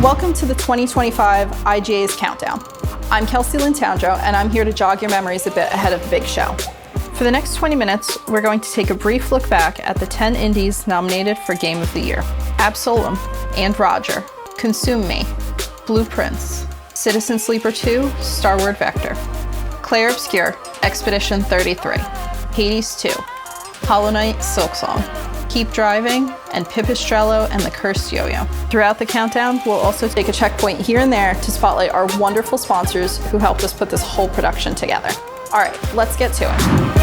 Welcome to the 2025 IGAs Countdown. I'm Kelsey Lynn Towndrow, and I'm here to jog your memories a bit ahead of the big show. For the next 20 minutes, we're going to take a brief look back at the 10 indies nominated for Game of the Year. Absolum, And Roger, Consume Me, Blueprints, Citizen Sleeper 2, Starward Vector, Clair Obscur, Expedition 33, Hades 2, Hollow Knight, Silksong, Keep Driving, and Pipistrello and the Cursed Yo-Yo. Throughout the countdown, we'll also take a checkpoint here and there to spotlight our wonderful sponsors who helped us put this whole production together. All right, let's get to it.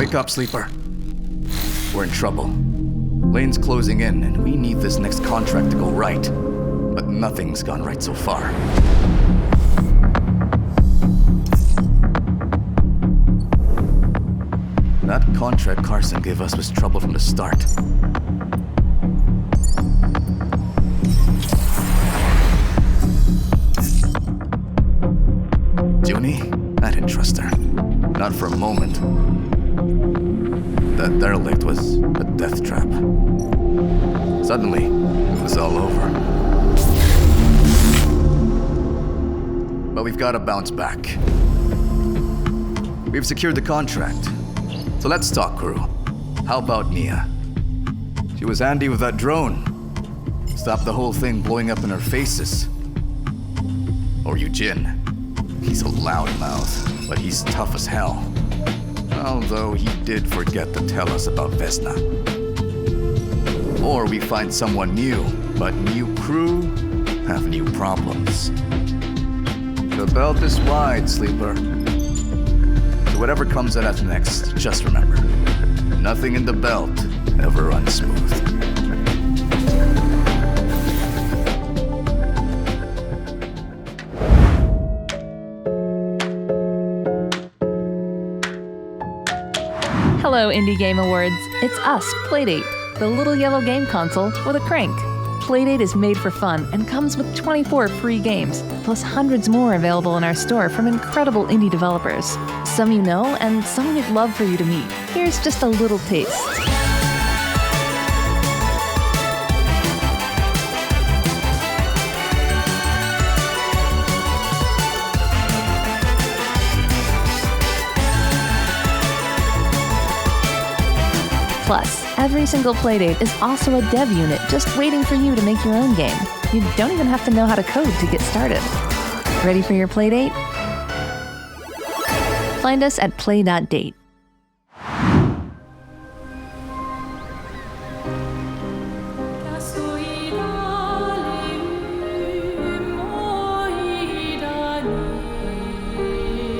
Wake up, Sleeper. We're in trouble. Lane's closing in, and we need this next contract to go right. But nothing's gone right so far. That contract Carson gave us was trouble from the start. Junie? I didn't trust her. Not for a moment. That derelict was a death trap. Suddenly, it was all over. But we've got to bounce back. We've secured the contract. So let's talk, crew. How about Nia? She was handy with that drone. Stopped the whole thing blowing up in our faces. Or Eugene. He's a loudmouth, but he's tough as hell. Although he did forget to tell us about Vesna. Or we find someone new, but new crew have new problems. The belt is wide, Sleeper. So whatever comes at us next, just remember, nothing in the belt ever runs smooth. Hello, Indie Game Awards. It's us, Playdate, the little yellow game console with a crank. Playdate is made for fun and comes with 24 free games, plus hundreds more available in our store from incredible indie developers. Some you know, and some we'd love for you to meet. Here's just a little taste. Plus, every single Playdate is also a dev unit just waiting for you to make your own game. You don't even have to know how to code to get started. Ready for your Playdate? Find us at play.date.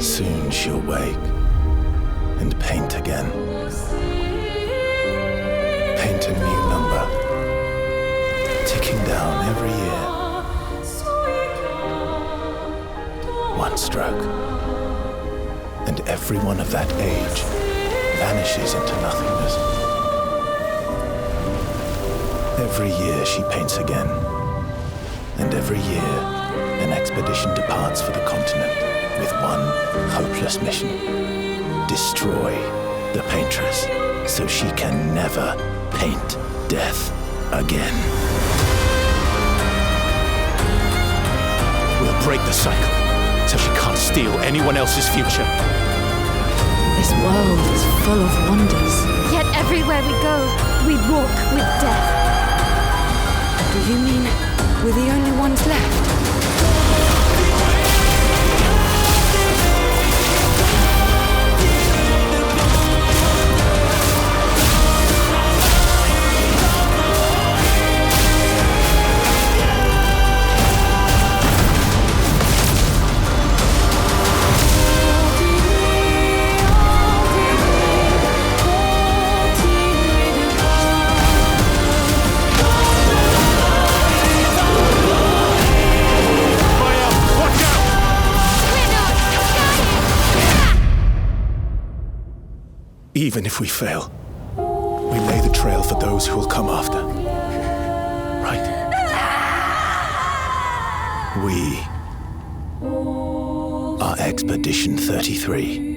Soon she'll wake and paint again. Paint a new number, ticking down every year. One stroke, and everyone of that age vanishes into nothingness. Every year she paints again, and every year an expedition departs for the continent with one hopeless mission: destroy the paintress so she can never paint death again. We'll break the cycle so she can't steal anyone else's future. This world is full of wonders. Yet everywhere we go, we walk with death. Do you mean we're the only ones left? Even if we fail, we lay the trail for those who will come after. Right? We are Expedition 33.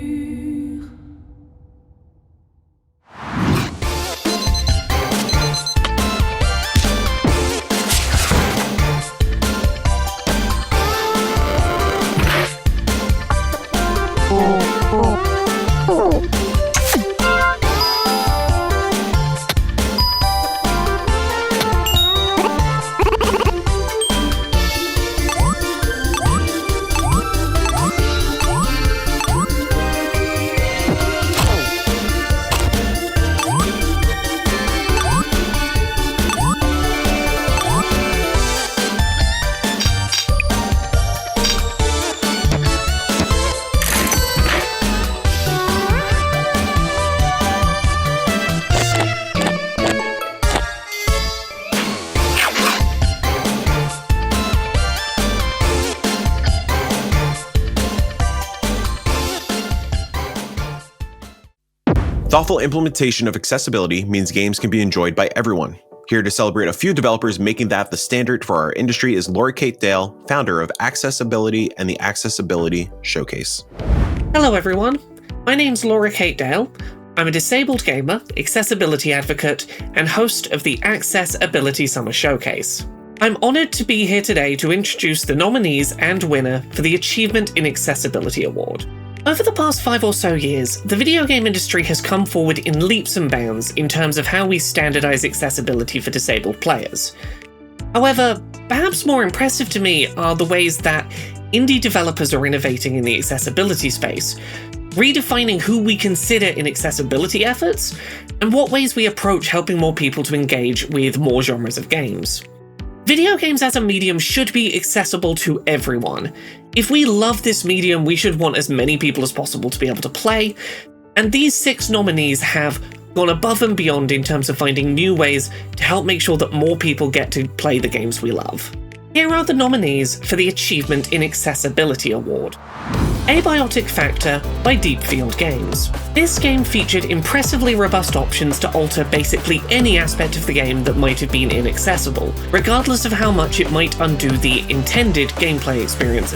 Thoughtful implementation of accessibility means games can be enjoyed by everyone. Here to celebrate a few developers making that the standard for our industry is Lori Kate Dale, founder of Accessibility and the Accessibility Showcase. Hello everyone, My name's Laura Kate Dale. I'm a disabled gamer, accessibility advocate, and host of the Accessibility Summer Showcase. I'm honoured to be here today to introduce the nominees and winner for the Achievement in Accessibility Award. Over the past 5 or so years, the video game industry has come forward in leaps and bounds in terms of how we standardise accessibility for disabled players. However, perhaps more impressive to me are the ways that indie developers are innovating in the accessibility space, redefining who we consider in accessibility efforts, and what ways we approach helping more people to engage with more genres of games. Video games as a medium should be accessible to everyone. If we love this medium, we should want as many people as possible to be able to play, and these 6 nominees have gone above and beyond in terms of finding new ways to help make sure that more people get to play the games we love. Here are the nominees for the Achievement in Accessibility Award. Abiotic Factor by Deepfield Games. This game featured impressively robust options to alter basically any aspect of the game that might have been inaccessible, regardless of how much it might undo the intended gameplay experience.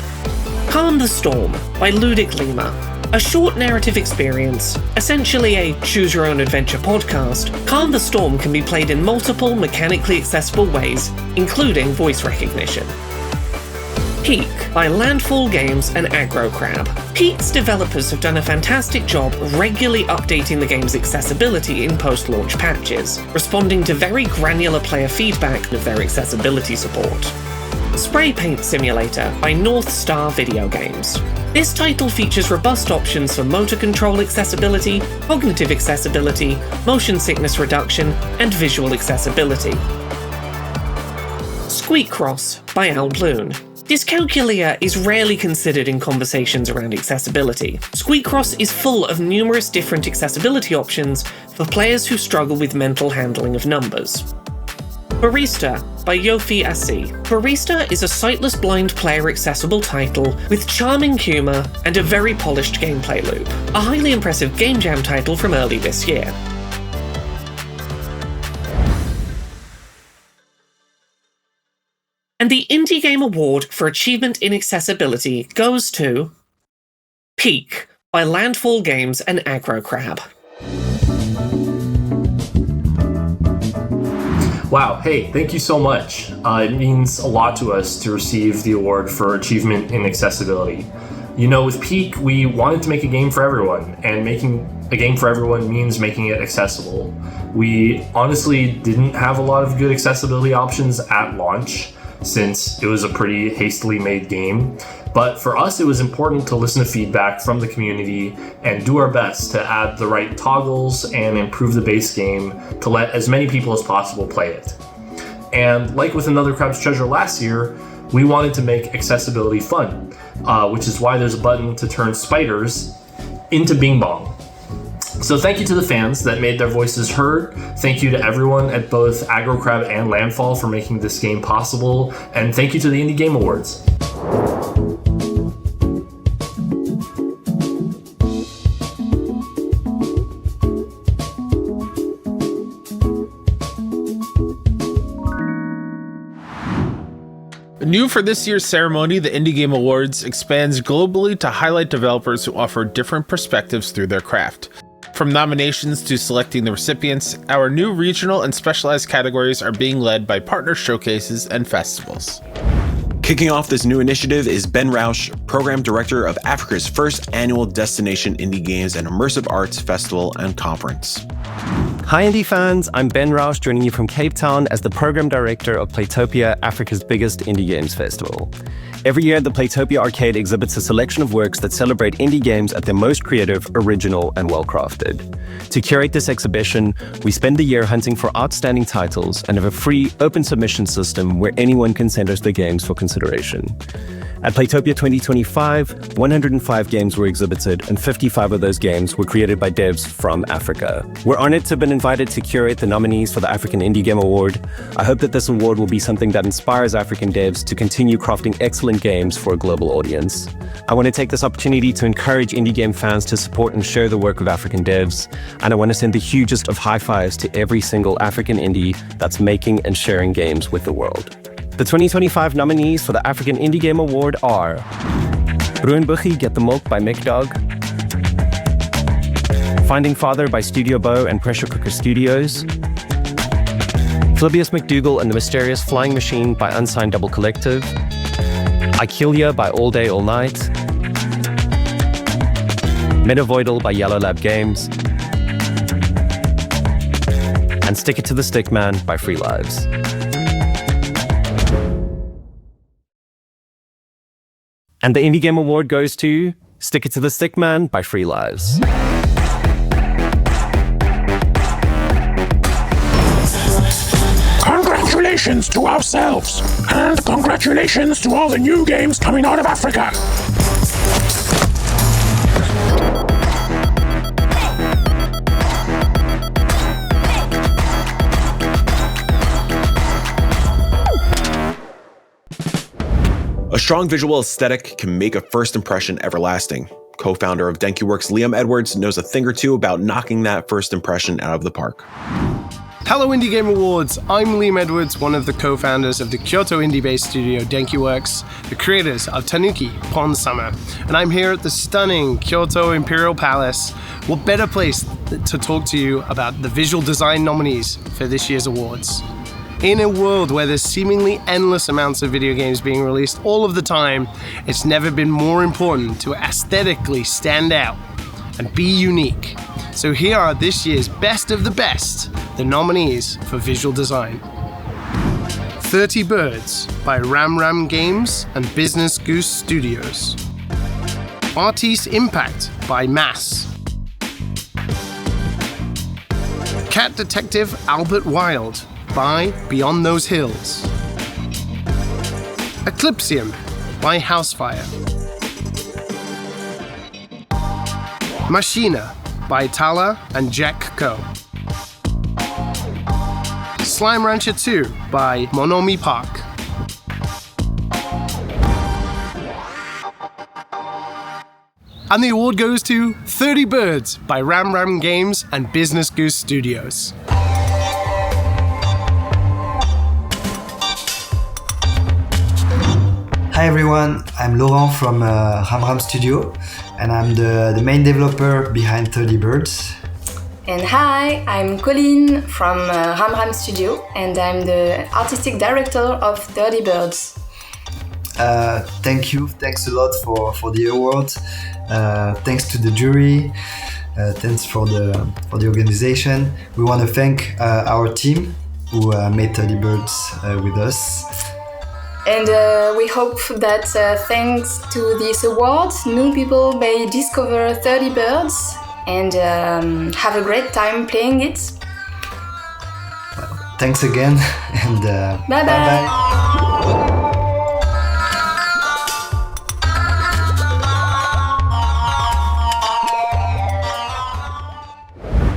Calm the Storm by Ludic Lima. A short narrative experience, essentially a choose-your-own-adventure podcast, Calm the Storm can be played in multiple mechanically accessible ways, including voice recognition. Peak by Landfall Games and Aggro Crab. Peak's developers have done a fantastic job regularly updating the game's accessibility in post-launch patches, responding to very granular player feedback of their accessibility support. Spray Paint Simulator by North Star Video Games. This title features robust options for motor control accessibility, cognitive accessibility, motion sickness reduction, and visual accessibility. Squeak Cross by Owlbloon. Dyscalculia is rarely considered in conversations around accessibility. Squeak Cross is full of numerous different accessibility options for players who struggle with mental handling of numbers. Barista by Yofi Asi. Barista is a sightless blind player accessible title with charming humour and a very polished gameplay loop. A highly impressive Game Jam title from early this year. And the Indie Game Award for Achievement in Accessibility goes to Peak by Landfall Games and Aggro Crab. Wow, hey, thank you so much. It means a lot to us to receive the award for Achievement in Accessibility. You know, with Peak, we wanted to make a game for everyone, and making a game for everyone means making it accessible. We honestly didn't have a lot of good accessibility options at launch, since it was a pretty hastily made game. But for us, it was important to listen to feedback from the community and do our best to add the right toggles and improve the base game to let as many people as possible play it. And like with Another Crab's Treasure last year, we wanted to make accessibility fun, which is why there's a button to turn spiders into Bing Bong. So thank you to the fans that made their voices heard. Thank you to everyone at both Aggro Crab and Landfall for making this game possible. And thank you to the Indie Game Awards. New for this year's ceremony, the Indie Game Awards expands globally to highlight developers who offer different perspectives through their craft. From nominations to selecting the recipients, our new regional and specialized categories are being led by partner showcases and festivals. Kicking off this new initiative is Ben Rausch, Program Director of Africa's first annual Destination Indie Games and Immersive Arts Festival and Conference. Hi indie fans, I'm Ben Rausch joining you from Cape Town as the Program Director of Playtopia, Africa's biggest indie games festival. Every year, the Playtopia Arcade exhibits a selection of works that celebrate indie games at their most creative, original, and well-crafted. To curate this exhibition, we spend the year hunting for outstanding titles and have a free, open submission system where anyone can send us their games for consideration. At Playtopia 2025, 105 games were exhibited, and 55 of those games were created by devs from Africa. We're honored to have been invited to curate the nominees for the African Indie Game Award. I hope that this award will be something that inspires African devs to continue crafting excellent games for a global audience. I want to take this opportunity to encourage indie game fans to support and share the work of African devs, and I want to send the hugest of high fives to every single African indie that's making and sharing games with the world. The 2025 nominees for the African Indie Game Award are Bruin Boogie Get the Milk by Mick Dog, Finding Father by Studio Bow and Pressure Cooker Studios, Philibius McDougall and the Mysterious Flying Machine by Unsigned Double Collective, Ikilia by All Day All Night, Metavoidal by Yellow Lab Games, and Stick It to the Stickman by Free Lives. And the Indie Game Award goes to Stick It to the Stickman by Free Lives. Congratulations to ourselves, and congratulations to all the new games coming out of Africa. A strong visual aesthetic can make a first impression everlasting. Co-founder of DenkiWorks, Liam Edwards, knows a thing or two about knocking that first impression out of the park. Hello Indie Game Awards, I'm Liam Edwards, one of the co-founders of the Kyoto indie-based studio DenkiWorks, the creators of Tanuki Pond Summer, and I'm here at the stunning Kyoto Imperial Palace. What better place to talk to you about the visual design nominees for this year's awards? In a world where there's seemingly endless amounts of video games being released all of the time, it's never been more important to aesthetically stand out and be unique. So here are this year's best of the best, the nominees for visual design. 30 Birds by Ram Ram Games and Business Goose Studios. Artist Impact by Mass. Cat Detective Albert Wild by Beyond Those Hills. Eclipsium by Housefire. Machina by Tala and Jack Ko. Slime Rancher 2 by Monomi Park. And the award goes to 30 Birds by Ram Ram Games and Business Goose Studios. Hi everyone, I'm Laurent from Ram Ram Studio, and I'm the main developer behind 30 Birds. And hi, I'm Colleen from Ram Ram Studio, and I'm the artistic director of 30 Birds. Thanks a lot for the award. Thanks to the jury. Thanks for the organization. We want to thank our team who made 30 Birds with us. And we hope that thanks to this award, new people may discover 30 Birds and have a great time playing it. Thanks again, and bye-bye.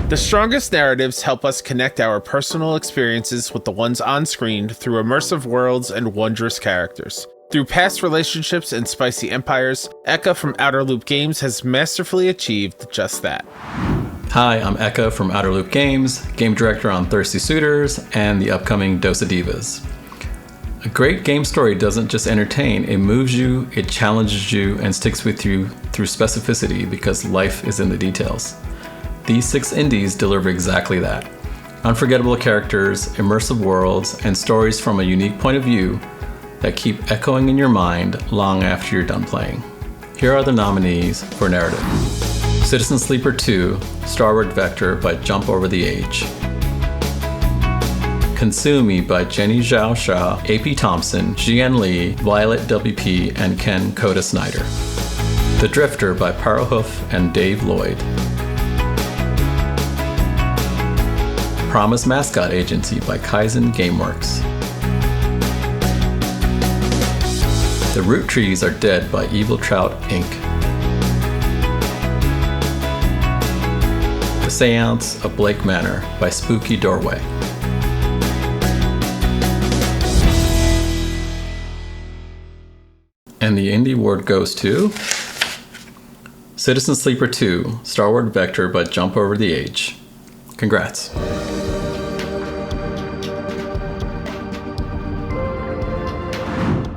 The strongest narratives help us connect our personal experiences with the ones on screen through immersive worlds and wondrous characters. Through past relationships and spicy empires, Eka from Outer Loop Games has masterfully achieved just that. Hi, I'm Eka from Outer Loop Games, game director on Thirsty Suitors and the upcoming Dose of Divas. A great game story doesn't just entertain, it moves you, it challenges you, and sticks with you through specificity because life is in the details. These 6 indies deliver exactly that. Unforgettable characters, immersive worlds, and stories from a unique point of view that keep echoing in your mind long after you're done playing. Here are the nominees for narrative. Citizen Sleeper 2, Starward Vector by Jump Over the Age. Consume Me by Jenny Zhao Shah, AP Thompson, Jian Li, Violet WP, and Ken Koda Snyder. The Drifter by Parohoof and Dave Lloyd. Promise Mascot Agency by Kaizen Gameworks. The Root Trees Are Dead by Evil Trout Inc. The Seance of Blake Manor by Spooky Doorway. And the Indie Award goes to Citizen Sleeper 2, Starward Vector by Jump Over the Age. Congrats.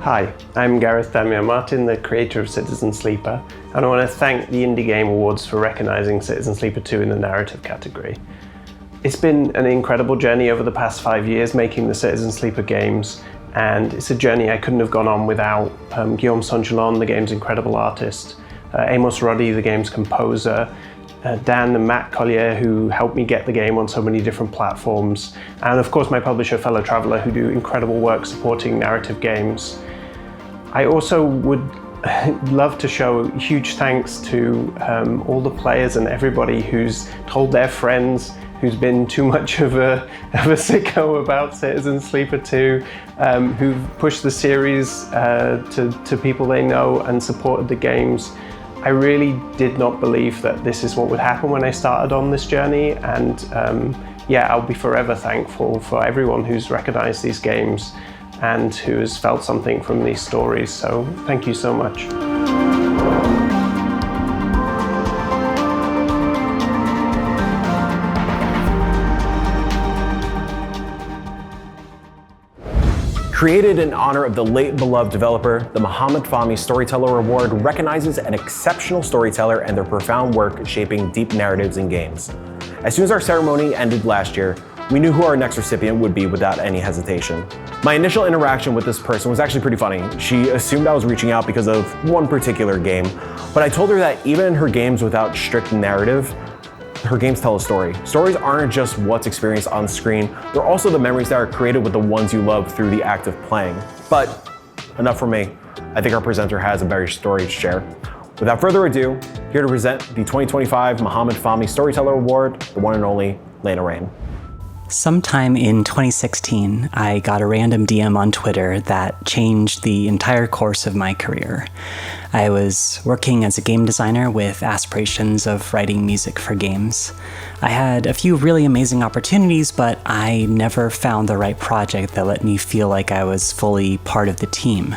Hi, I'm Gareth Damian Martin, the creator of Citizen Sleeper, and I want to thank the Indie Game Awards for recognizing Citizen Sleeper 2 in the narrative category. It's been an incredible journey over the past 5 years making the Citizen Sleeper games, and it's a journey I couldn't have gone on without Guillaume Saint-Gelon, the game's incredible artist, Amos Roddy, the game's composer, Dan and Matt Collier, who helped me get the game on so many different platforms, and of course my publisher Fellow Traveller, who do incredible work supporting narrative games. I also would love to show huge thanks to all the players and everybody who's told their friends, who's been too much of a sicko about Citizen Sleeper 2, who've pushed the series to people they know and supported the games. I really did not believe that this is what would happen when I started on this journey, and I'll be forever thankful for everyone who's recognized these games and who has felt something from these stories. So thank you so much. Created in honor of the late beloved developer, the Mohamed Fahmy Storyteller Award recognizes an exceptional storyteller and their profound work shaping deep narratives in games. As soon as our ceremony ended last year, we knew who our next recipient would be without any hesitation. My initial interaction with this person was actually pretty funny. She assumed I was reaching out because of one particular game, but I told her that even in her games without strict narrative, her games tell a story. Stories aren't just what's experienced on screen, they're also the memories that are created with the ones you love through the act of playing. But enough from me. I think our presenter has a very story to share. Without further ado, here to present the 2025 Mohamed Fahmy Storyteller Award, the one and only Lena Rain. Sometime in 2016, I got a random DM on Twitter that changed the entire course of my career. I was working as a game designer with aspirations of writing music for games. I had a few really amazing opportunities, but I never found the right project that let me feel like I was fully part of the team.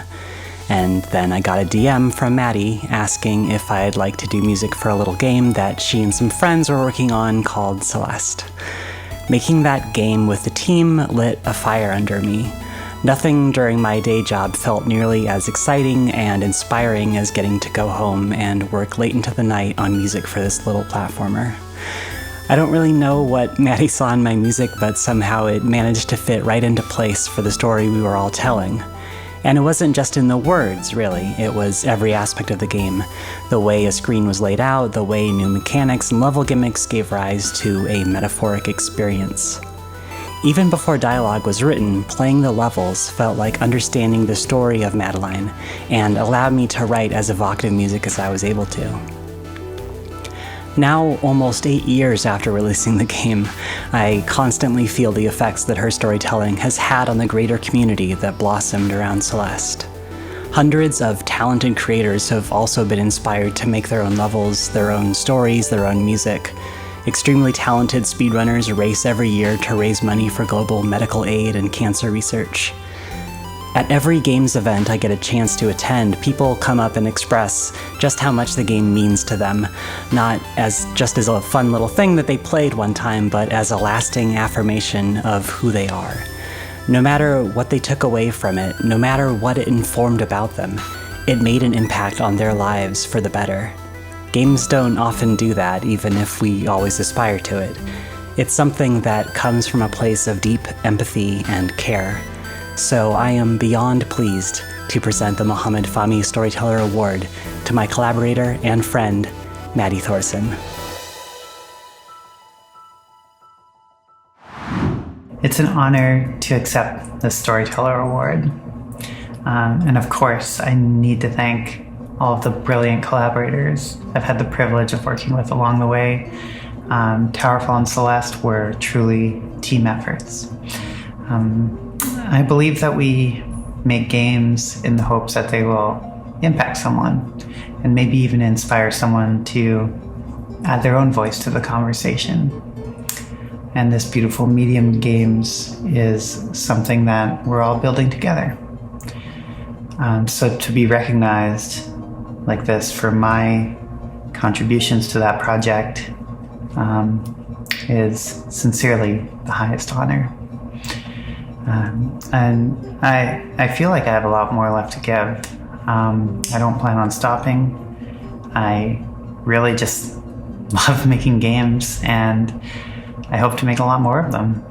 And then I got a DM from Maddie asking if I'd like to do music for a little game that she and some friends were working on called Celeste. Making that game with the team lit a fire under me. Nothing during my day job felt nearly as exciting and inspiring as getting to go home and work late into the night on music for this little platformer. I don't really know what Maddie saw in my music, but somehow it managed to fit right into place for the story we were all telling. And it wasn't just in the words, really. It was every aspect of the game. The way a screen was laid out, the way new mechanics and level gimmicks gave rise to a metaphoric experience. Even before dialogue was written, playing the levels felt like understanding the story of Madeline and allowed me to write as evocative music as I was able to. Now, almost 8 years after releasing the game, I constantly feel the effects that her storytelling has had on the greater community that blossomed around Celeste. Hundreds of talented creators have also been inspired to make their own levels, their own stories, their own music. Extremely talented speedrunners race every year to raise money for global medical aid and cancer research. At every games event I get a chance to attend, people come up and express just how much the game means to them, not as just as a fun little thing that they played one time, but as a lasting affirmation of who they are. No matter what they took away from it, no matter what it informed about them, it made an impact on their lives for the better. Games don't often do that, even if we always aspire to it. It's something that comes from a place of deep empathy and care. So I am beyond pleased to present the Mohamed Fahmy Storyteller Award to my collaborator and friend, Maddie Thorson. It's an honor to accept the Storyteller Award. And of course, I need to thank all of the brilliant collaborators I've had the privilege of working with along the way. Towerfall and Celeste were truly team efforts. I believe that we make games in the hopes that they will impact someone and maybe even inspire someone to add their own voice to the conversation. And this beautiful medium games is something that we're all building together. So to be recognized like this for my contributions to that project is sincerely the highest honor. And I feel like I have a lot more left to give. I don't plan on stopping. I really just love making games, and I hope to make a lot more of them.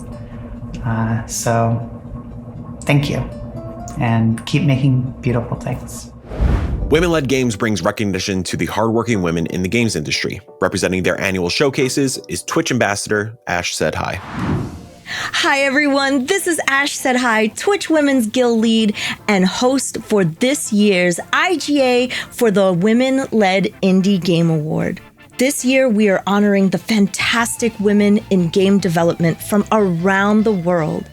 So thank you, and keep making beautiful things. Women-led Games brings recognition to the hardworking women in the games industry. Representing their annual showcases is Twitch ambassador Ash Said Hi. Hi everyone, this is Ash Said Hi, Twitch Women's Guild lead and host for this year's IGA for the Women-led Indie Game Award. This year we are honoring the fantastic women in game development from around the world.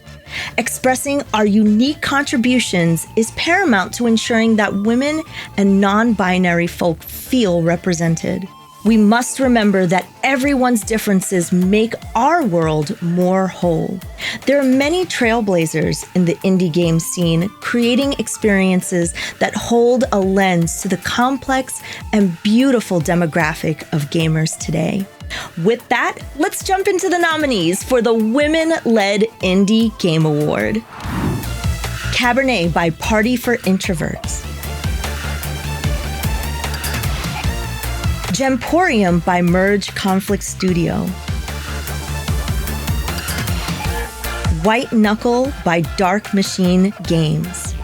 Expressing our unique contributions is paramount to ensuring that women and non-binary folk feel represented. We must remember that everyone's differences make our world more whole. There are many trailblazers in the indie game scene, creating experiences that hold a lens to the complex and beautiful demographic of gamers today. With that, let's jump into the nominees for the Women-led Indie Game Award. Cabernet by Party for Introverts. Gemporium by Merge Conflict Studio. White Knuckle by Dark Machine Games.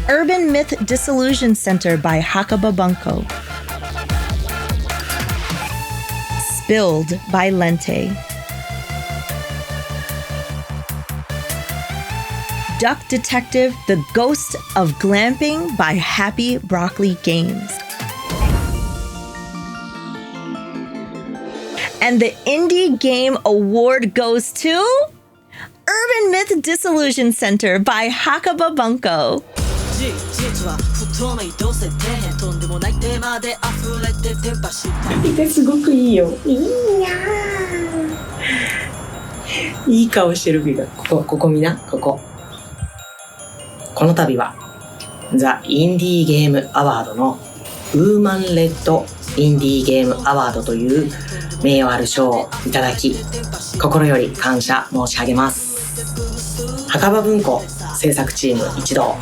Urban Myth Disillusion Center by Hakaba Bunko. Spilled by Lente. Duck Detective, The Ghost of Glamping by Happy Broccoli Games. And the Indie Game Award goes to Urban Myth Disillusion Center by Hakaba Bunko. 実は不透明どうせ底辺とんでもないテーマで溢れてテンパしたすごくいいよいいないい顔してるけどここ見なこの度はザ・インディーゲームアワードのウーマンレッドインディーゲームアワードという名誉ある賞をいただき心より感謝申し上げます。墓場文庫制作チーム一同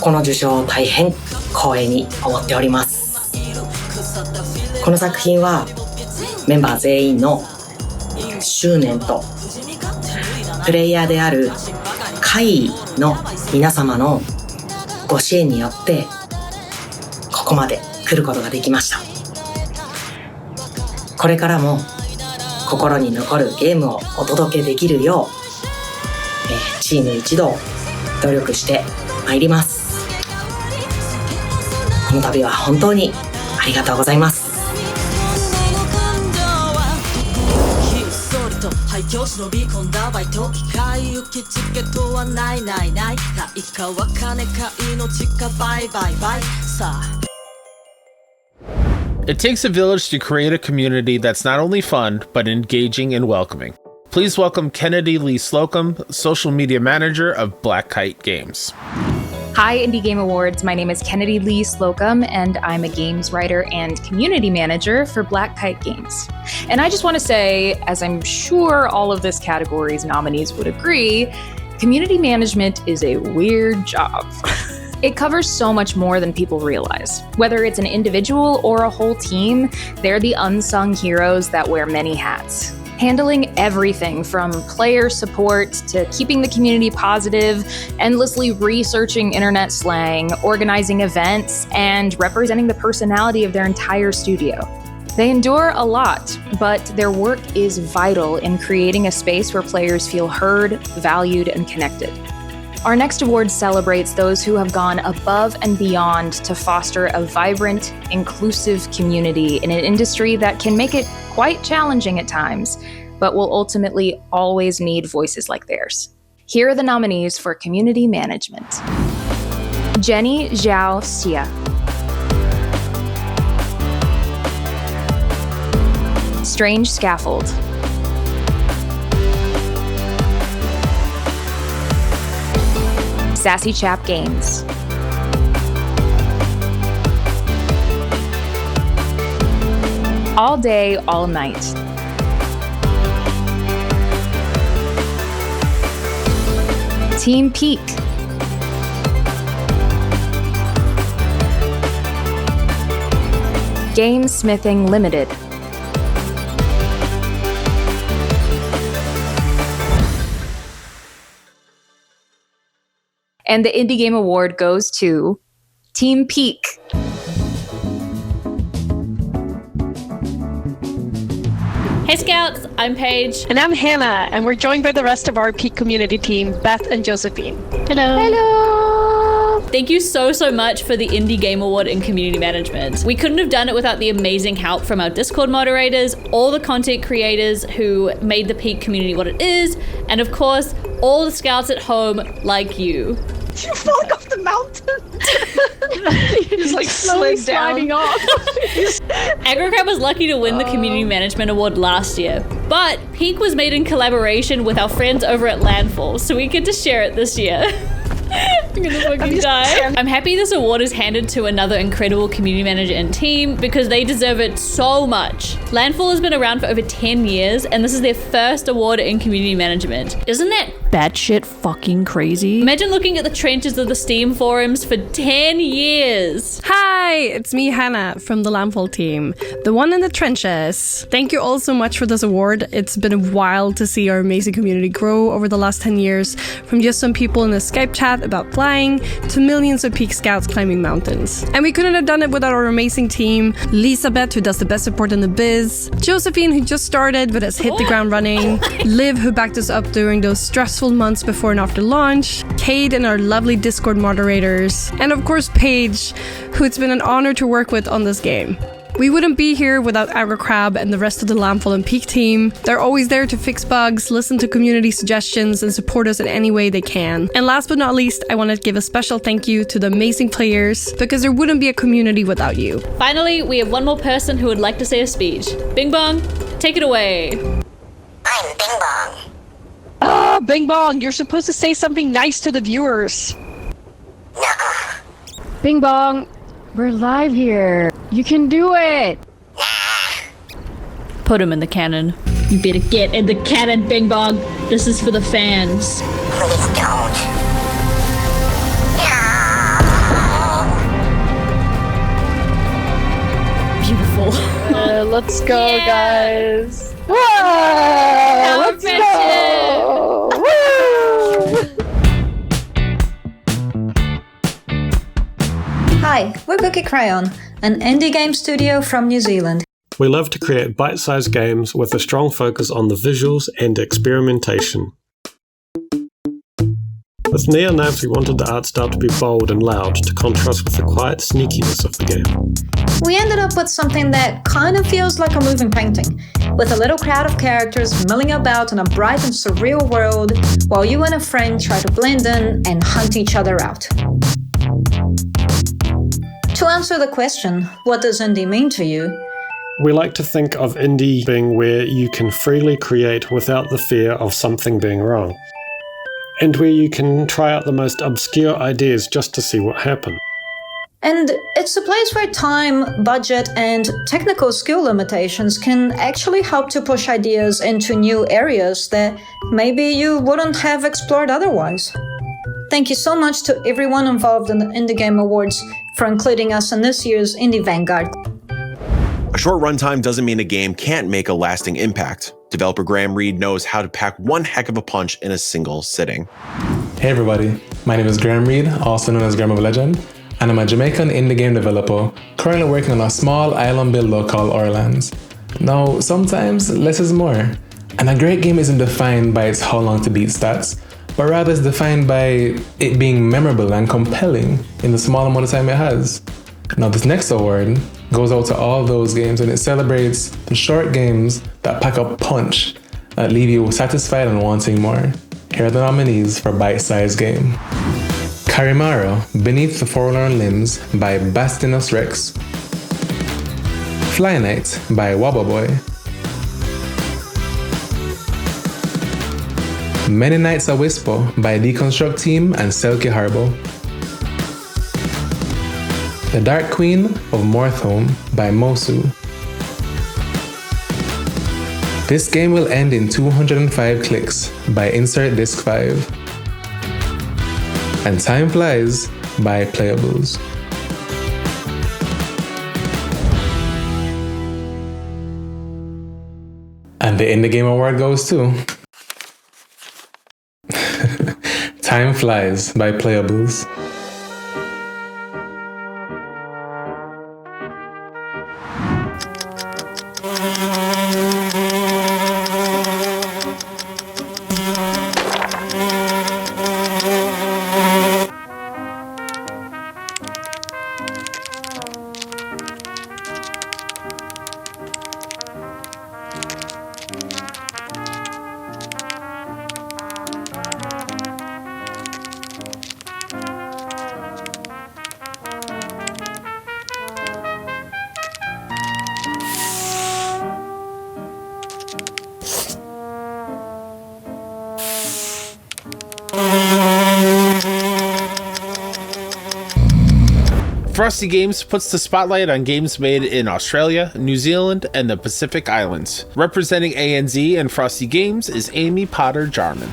この受賞を大変光栄に思っております。この作品はメンバー全員の執念とプレイヤーである会員の皆様のご支援によってここまで来ることができました。これからも心に残るゲームをお届けできるよう、チーム一同努力してまいります。この度は本当にありがとうございます。It takes a village to create a community that's not only fun, but engaging and welcoming. Please welcome Kennedy Lee Slocum, social media manager of Black Kite Games. Hi, Indie Game Awards. My name is Kennedy Lee Slocum, and I'm a games writer and community manager for Black Kite Games. And I just want to say, as I'm sure all of this category's nominees would agree, community management is a weird job. It covers so much more than people realize. Whether it's an individual or a whole team, they're the unsung heroes that wear many hats. Handling everything from player support to keeping the community positive, endlessly researching internet slang, organizing events, and representing the personality of their entire studio. They endure a lot, but their work is vital in creating a space where players feel heard, valued, and connected. Our next award celebrates those who have gone above and beyond to foster a vibrant, inclusive community in an industry that can make it quite challenging at times, but will ultimately always need voices like theirs. Here are the nominees for community management. Jenny Zhao Xia. Strange Scaffold. Sassy Chap Games. All Day, All Night. Team Peak. Gamesmithing Limited. And the Indie Game Award goes to Team Peak. Hey Scouts, I'm Paige. And I'm Hannah, and we're joined by the rest of our Peak community team, Beth and Josephine. Hello. Hello! Thank you so much for the Indie Game Award in Community Management. We couldn't have done it without the amazing help from our Discord moderators, all the content creators who made the Peak community what it is, and of course, all the Scouts at home like you. You falling off the mountain. He's like slowly sliding off. AgroCrab was lucky to win the Community Management Award last year, but Peak was made in collaboration with our friends over at Landfall, so we get to share it this year. I'm gonna fucking die. I'm happy this award is handed to another incredible community manager and team because they deserve it so much. Landfall has been around for over 10 years and this is their first award in community management. Isn't that batshit fucking crazy? Imagine looking at the trenches of the Steam forums for 10 years. Hi, it's me, Hannah, from the Landfall team, the one in the trenches. Thank you all so much for this award. It's been a while to see our amazing community grow over the last 10 years, from just some people in the Skype chat about flying to millions of Peak Scouts climbing mountains. And we couldn't have done it without our amazing team, Elisabeth, who does the best support in the biz, Josephine, who just started but has hit the ground running, Liv, who backed us up during those stressful months before and after launch, Kate and our lovely Discord moderators, and of course Paige, who it's been an honor to work with on this game. We wouldn't be here without AgroCrab and the rest of the Landfall and Peak team. They're always there to fix bugs, listen to community suggestions, and support us in any way they can. And last but not least, I want to give a special thank you to the amazing players, because there wouldn't be a community without you. Finally, we have one more person who would like to say a speech. Bing Bong, take it away. I'm Bing Bong. Ah, Bing Bong, you're supposed to say something nice to the viewers. Bing Bong, we're live here. You can do it. Put him in the cannon. You better get in the cannon, Bing Bong. This is for the fans. Please don't. Beautiful. Let's go, guys. Whoa! Let's go! Woo! Hi, we're Cookie Crayon, an indie game studio from New Zealand. We love to create bite-sized games with a strong focus on the visuals and experimentation. With Neo Navs, we wanted the art style to be bold and loud to contrast with the quiet sneakiness of the game. We ended up with something that kind of feels like a moving painting, with a little crowd of characters milling about in a bright and surreal world, while you and a friend try to blend in and hunt each other out. To answer the question, what does indie mean to you? We like to think of indie being where you can freely create without the fear of something being wrong, and where you can try out the most obscure ideas just to see what happens. And it's a place where time, budget, and technical skill limitations can actually help to push ideas into new areas that maybe you wouldn't have explored otherwise. Thank you so much to everyone involved in the Indie Game Awards for including us in this year's Indie Vanguard. A short runtime doesn't mean a game can't make a lasting impact. Developer Graham Reed knows how to pack one heck of a punch in a single sitting. Hey everybody, my name is Graham Reed, also known as Graham of Legend, and I'm a Jamaican indie game developer currently working on a small island builder called Orlands. Now, sometimes less is more, and a great game isn't defined by its how long to beat stats, but rather is defined by it being memorable and compelling in the small amount of time it has. Now this next award goes out to all those games and it celebrates the short games that pack a punch that leave you satisfied and wanting more. Here are the nominees for Bite Size Game. Karimaro, Beneath the Forlorn Limbs by Bastinus Rex. Fly Night by Wabba Boy. Many Nights a Whisper by Deconstruct Team and Selkie Harbo. The Dark Queen of Morthome by Mosu. This game will end in 205 clicks by Insert Disc 5. and Time Flies by Playables. And the Indie Game Award goes to Time Flies by Playables. Frosty Games puts the spotlight on games made in Australia, New Zealand, and the Pacific Islands. Representing ANZ and Frosty Games is Amy Potter Jarman.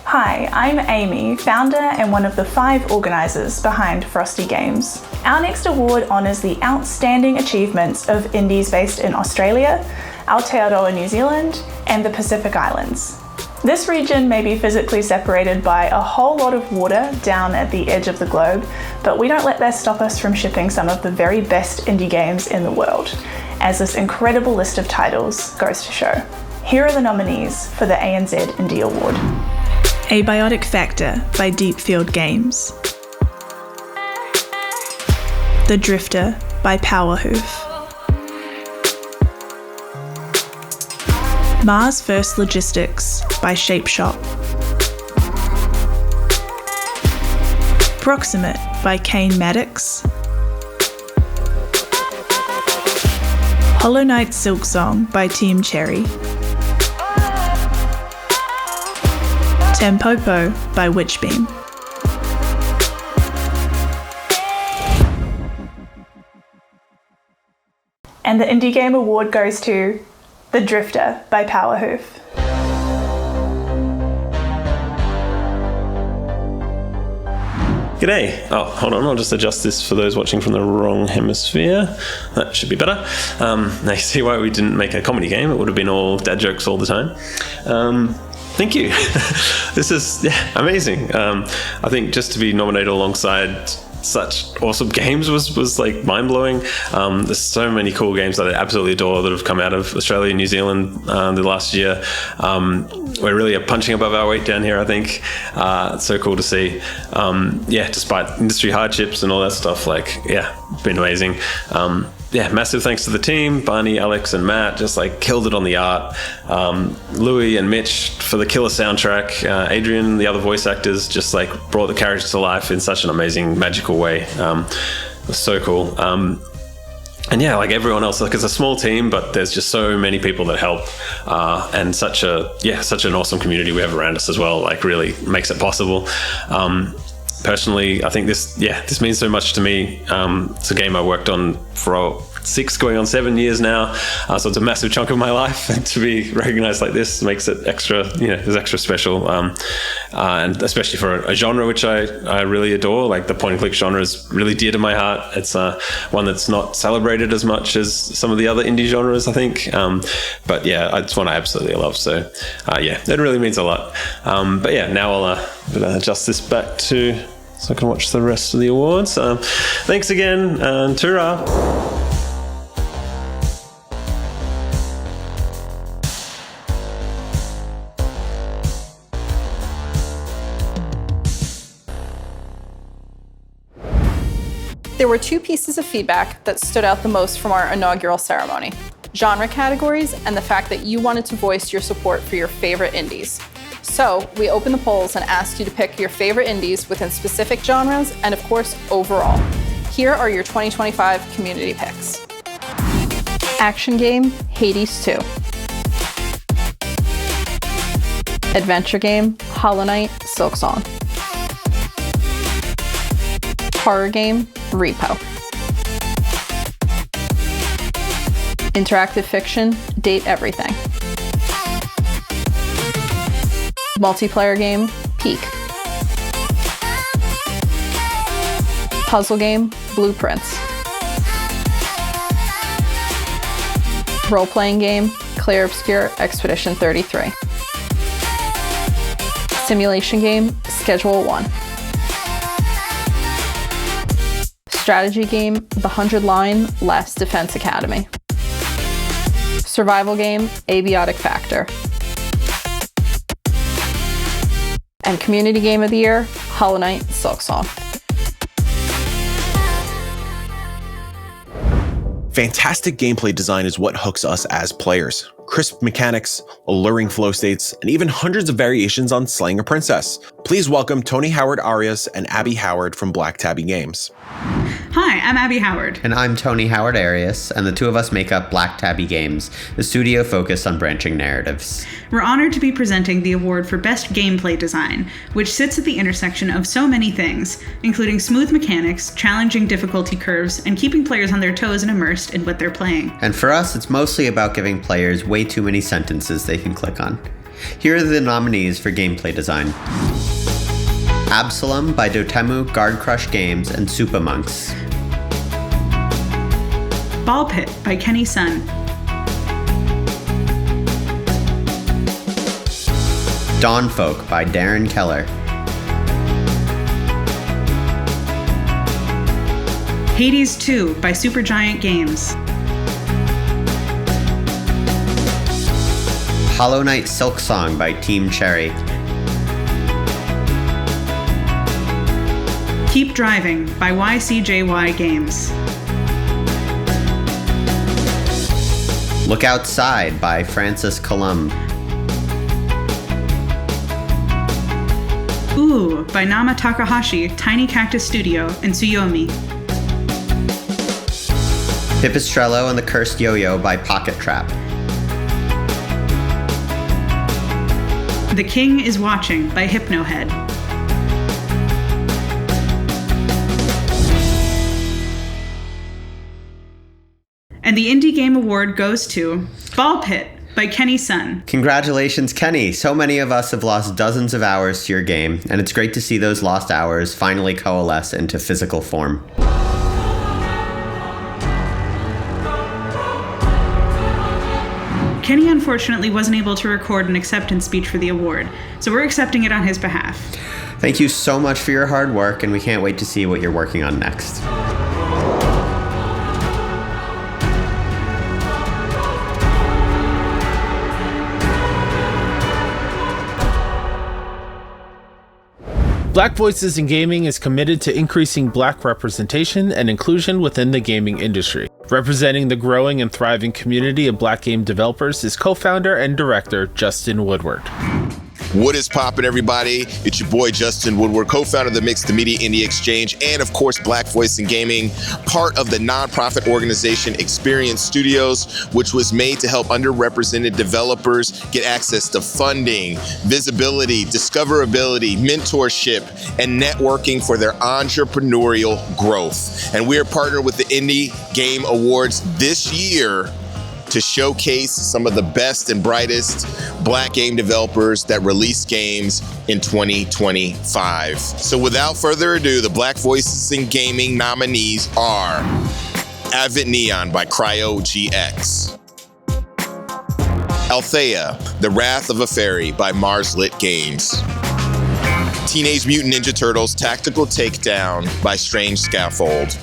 Hi, I'm Amy, founder and one of the 5 organisers behind Frosty Games. Our next award honours the outstanding achievements of indies based in Australia, Aotearoa New Zealand, and the Pacific Islands. This region may be physically separated by a whole lot of water down at the edge of the globe, but we don't let that stop us from shipping some of the very best indie games in the world, as this incredible list of titles goes to show. Here are the nominees for the ANZ Indie Award. Abiotic Factor by Deepfield Games. The Drifter by Powerhoof. Mars First Logistics by Shapeshop. Proximate by Kane Maddox. Hollow Knight Silksong by Team Cherry. Tempopo by Witchbeam. And the Indie Game Award goes to The Drifter by Powerhoof. G'day. Oh, hold on, I'll just adjust this for those watching from the wrong hemisphere. That should be better. Now you see why we didn't make a comedy game. It would have been all dad jokes all the time. Thank you. This is amazing. I think just to be nominated alongside such awesome games was like mind-blowing. There's so many cool games that I absolutely adore that have come out of Australia and New Zealand the last year. We're really punching above our weight down here, I think. It's so cool to see. Despite industry hardships and all that stuff, it's been amazing. Massive thanks to the team, Barney, Alex, and Matt, just killed it on the art. Louis and Mitch for the killer soundtrack. Adrian, the other voice actors, just brought the characters to life in such an amazing, magical way. It was so cool. Everyone else, it's a small team, but there's just so many people that help, and such an awesome community we have around us as well. Really makes it possible. Personally, I think this means so much to me. It's a game I worked on for 6 going on 7 years now, so it's a massive chunk of my life, and to be recognized like this makes it extra, is extra special, and especially for a genre which I really adore. The point and click genre is really dear to my heart. It's one that's not celebrated as much as some of the other indie genres, I think, it's one I absolutely love, so it really means a lot. Now I'll adjust this back so I can watch the rest of the awards. Thanks again, and ta-ra. There were 2 pieces of feedback that stood out the most from our inaugural ceremony: genre categories and the fact that you wanted to voice your support for your favorite indies. So we opened the polls and asked you to pick your favorite indies within specific genres and, of course, overall. Here are your 2025 community picks. Action game, Hades 2. Adventure game, Hollow Knight Silksong. Horror game, Repo. Interactive fiction, Date Everything. Multiplayer game, Peak. Puzzle game, Blueprints. Role-playing game, Clair Obscur Expedition 33. Simulation game, Schedule 1. Strategy game, The 100 Line Last Defense Academy. Survival game, Abiotic Factor. And Community Game of the Year, Hollow Knight Silksong. Fantastic gameplay design is what hooks us as players. Crisp mechanics, alluring flow states, and even hundreds of variations on slaying a princess. Please welcome Tony Howard Arias and Abby Howard from Black Tabby Games. Hi, I'm Abby Howard. And I'm Tony Howard Arias, and the two of us make up Black Tabby Games, the studio focused on branching narratives. We're honored to be presenting the award for Best Gameplay Design, which sits at the intersection of so many things, including smooth mechanics, challenging difficulty curves, and keeping players on their toes and immersed in what they're playing. And for us, it's mostly about giving players way too many sentences they can click on. Here are the nominees for gameplay design. Absalom by Dotemu, Guard Crush Games, and Supa Monks. Ball Pit by Kenny Sun. Dawnfolk by Darren Keller. Hades 2 by Supergiant Games. Hollow Knight Silksong by Team Cherry. Keep Driving by YCJY Games. Look Outside by Francis Columb. Ooh by Nama Takahashi, Tiny Cactus Studio, and Tsuyomi. Pipistrello and the Cursed Yo-Yo by Pocket Trap. The King is Watching by Hypnohead. And the Indie Game Award goes to Ball Pit by Kenny Sun. Congratulations, Kenny! So many of us have lost dozens of hours to your game, and it's great to see those lost hours finally coalesce into physical form. Kenny unfortunately wasn't able to record an acceptance speech for the award, so we're accepting it on his behalf. Thank you so much for your hard work, and we can't wait to see what you're working on next. Black Voices in Gaming is committed to increasing Black representation and inclusion within the gaming industry. Representing the growing and thriving community of Black game developers is co-founder and director Justin Woodward. What is poppin', everybody? It's your boy Justin Woodward, co-founder of the Mixed Media Indie Exchange, and of course Black Voice in Gaming, part of the nonprofit organization Experience Studios, which was made to help underrepresented developers get access to funding, visibility, discoverability, mentorship, and networking for their entrepreneurial growth. And we are partnered with the Indie Game Awards this year to showcase some of the best and brightest Black game developers that release games in 2025. So without further ado, the Black Voices in Gaming nominees are Advent Neon by Cryo GX, Althea, The Wrath of a Fairy by Mars Lit Games, Teenage Mutant Ninja Turtles Tactical Takedown by Strange Scaffold,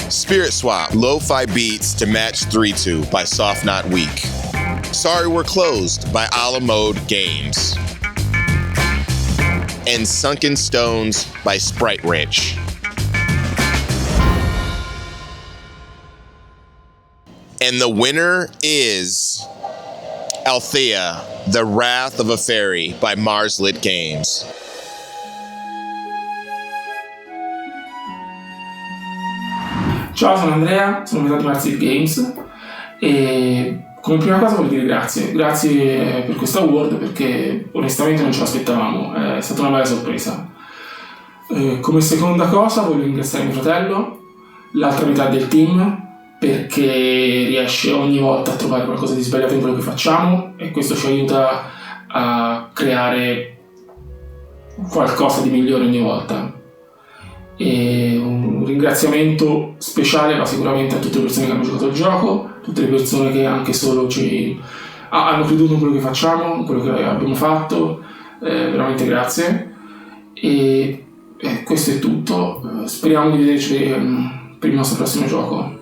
Spirit Swap, Lo-Fi Beats to Match 3-2 by Soft Not Weak, Sorry We're Closed by A La Mode Games, and Sunken Stones by Sprite Wrench. And the winner is Althea, The Wrath of a Fairy by Mars Lit Games. Ciao, sono Andrea, sono metà di Mars Lit Games e come prima cosa voglio dire grazie per questo award perché onestamente non ce l'aspettavamo, è stata una bella sorpresa. Come seconda cosa voglio ringraziare mio fratello, l'altra metà del team, perché riesce ogni volta a trovare qualcosa di sbagliato in quello che facciamo e questo ci aiuta a creare qualcosa di migliore ogni volta. E un ringraziamento speciale va sicuramente a tutte le persone che hanno giocato al gioco, tutte le persone che anche solo hanno creduto in quello che facciamo, in quello che abbiamo fatto, veramente grazie. E questo è tutto, speriamo di vederci per il nostro prossimo gioco.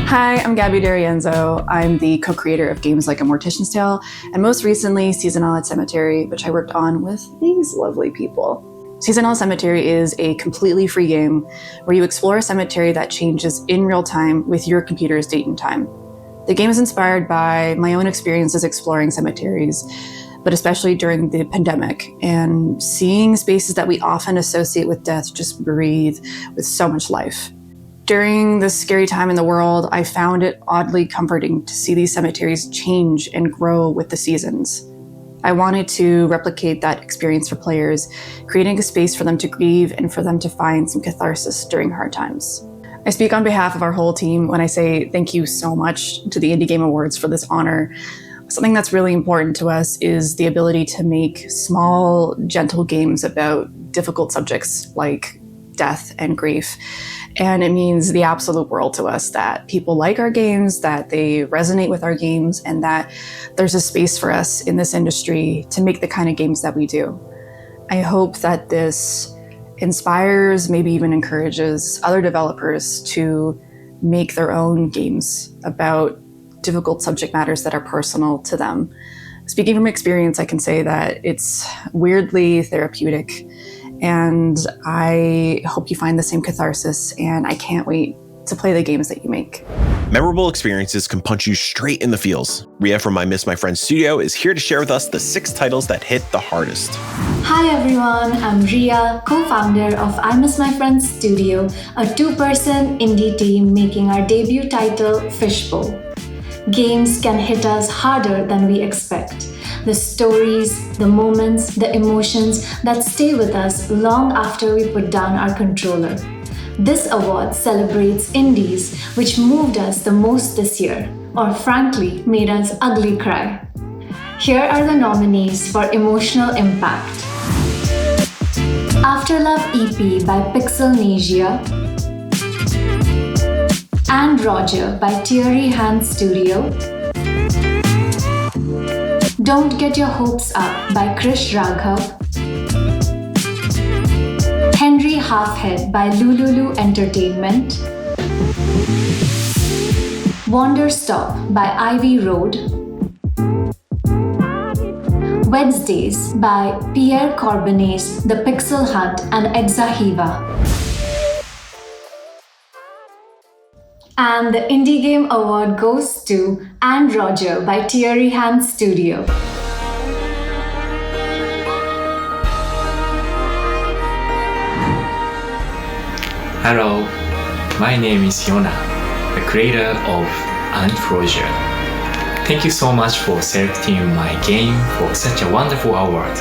Hi, I'm Gabby D'Arienzo. I'm the co-creator of games like A Mortician's Tale, and most recently Seasonal at Cemetery, which I worked on with these lovely people. Seasonal at Cemetery is a completely free game where you explore a cemetery that changes in real time with your computer's date and time. The game is inspired by my own experiences exploring cemeteries, but especially during the pandemic, and seeing spaces that we often associate with death just breathe with so much life. During this scary time in the world, I found it oddly comforting to see these cemeteries change and grow with the seasons. I wanted to replicate that experience for players, creating a space for them to grieve and for them to find some catharsis during hard times. I speak on behalf of our whole team when I say thank you so much to the Indie Game Awards for this honor. Something that's really important to us is the ability to make small, gentle games about difficult subjects like death and grief. And it means the absolute world to us that people like our games, that they resonate with our games, and that there's a space for us in this industry to make the kind of games that we do. I hope that this inspires, maybe even encourages other developers to make their own games about difficult subject matters that are personal to them. Speaking from experience, I can say that it's weirdly therapeutic. And I hope you find the same catharsis, and I can't wait to play the games that you make. Memorable experiences can punch you straight in the feels. Ria from I Miss My Friends Studio is here to share with us the 6 titles that hit the hardest. Hi everyone, I'm Ria, co-founder of I Miss My Friends Studio, a 2-person indie team making our debut title, Fishbowl. Games can hit us harder than we expect. The stories, the moments, the emotions that stay with us long after we put down our controller. This award celebrates indies which moved us the most this year, or frankly made us ugly cry. Here are the nominees for emotional impact. Afterlove EP by Pixelnasia, And Roger by Teary Hand Studio, Don't Get Your Hopes Up by Krish Raghav, Henry Halfhead by Lululu Entertainment, Wander Stop by Ivy Road, Wednesdays by Pierre Corbinet's The Pixel Hunt and Exahiva. And the Indie Game Award goes to And Roger by Teary Hand Studio. Hello, my name is Yona, the creator of And Roger. Thank you so much for selecting my game for such a wonderful award.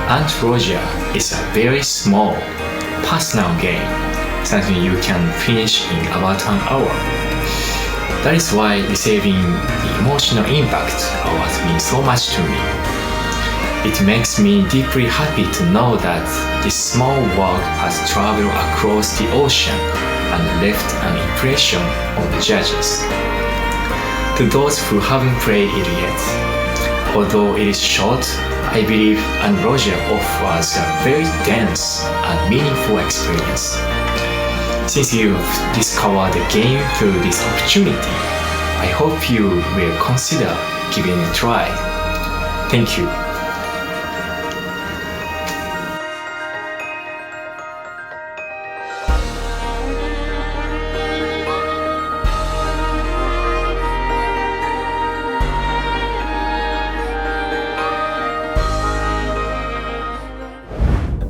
And Roger is a very small, personal game, something you can finish in about an hour. That is why receiving the emotional impact award means so much to me. It makes me deeply happy to know that this small work has traveled across the ocean and left an impression on the judges. To those who haven't played it yet, although it is short, I believe And Roger offers a very dense and meaningful experience. Since you've discovered the game through this opportunity, I hope you will consider giving it a try. Thank you.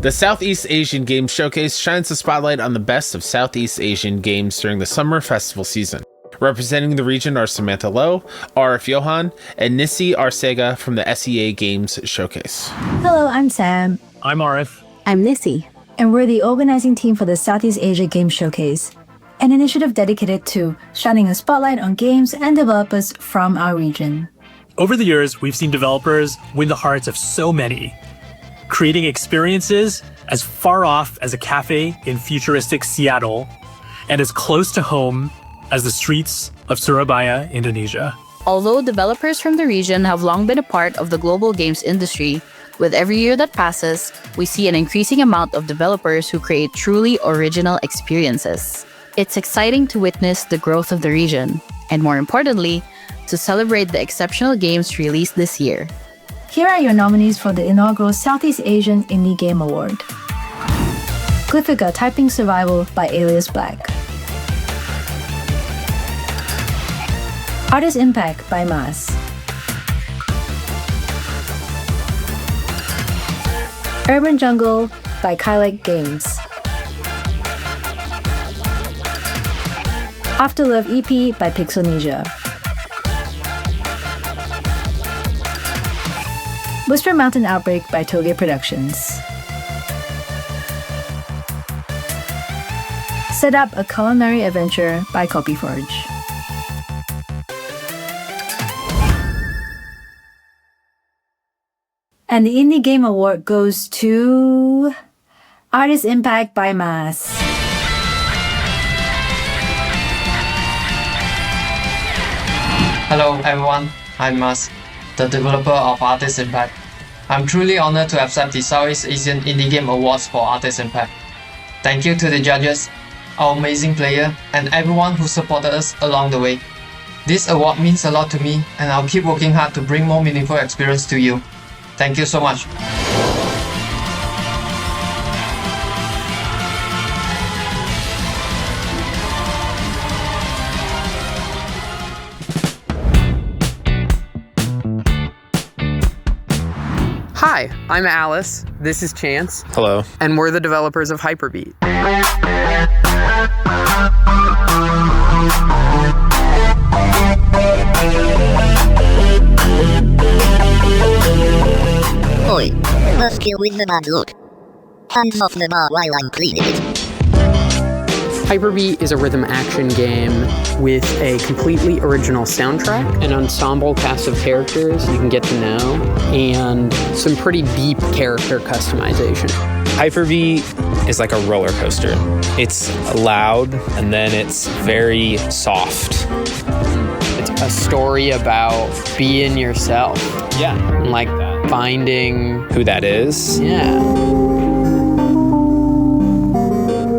The Southeast Asian Games Showcase shines the spotlight on the best of Southeast Asian games during the summer festival season. Representing the region are Samantha Lowe, Arif Johan, and Nissi Arcega from the SEA Games Showcase. Hello, I'm Sam. I'm Arif. I'm Nissi. And we're the organizing team for the Southeast Asia Games Showcase. an initiative dedicated to shining a spotlight on games and developers from our region. Over the years, we've seen developers win the hearts of so many, creating experiences as far off as a cafe in futuristic Seattle and as close to home as the streets of Surabaya, Indonesia. Although developers from the region have long been a part of the global games industry, with every year that passes, we see an increasing amount of developers who create truly original experiences. It's exciting to witness the growth of the region, and more importantly, to celebrate the exceptional games released this year. Here are your nominees for the inaugural Southeast Asian Indie Game Award. Glyphica Typing Survival by Alias Black. Artist Impact by Mas. Urban Jungle by Kylike Games. Afterlove EP by Pixelnesia. Whisper Mountain Outbreak by Toge Productions. Set Up a Culinary Adventure by Copyforge. And the Indie Game Award goes to Artist Impact by Mas. Hello everyone, I'm Mas, the developer of Artist Impact. I'm truly honored to accept the Southeast Asian Indie Game Awards for Artist Impact. Thank you to the judges, our amazing player, and everyone who supported us along the way. This award means a lot to me, and I'll keep working hard to bring more meaningful experience to you. Thank you so much. Hi, I'm Alice. This is Chance. Hello. And we're the developers of Hyperbeat. Oi, let's kill with the bad look. Hands off the bar while I'm cleaning it. Hyperbeat is a rhythm action game with a completely original soundtrack, an ensemble cast of characters you can get to know, and some pretty deep character customization. Hyperbeat is like a roller coaster. It's loud and then it's very soft. It's a story about being yourself. Yeah. And like finding who that is. Yeah.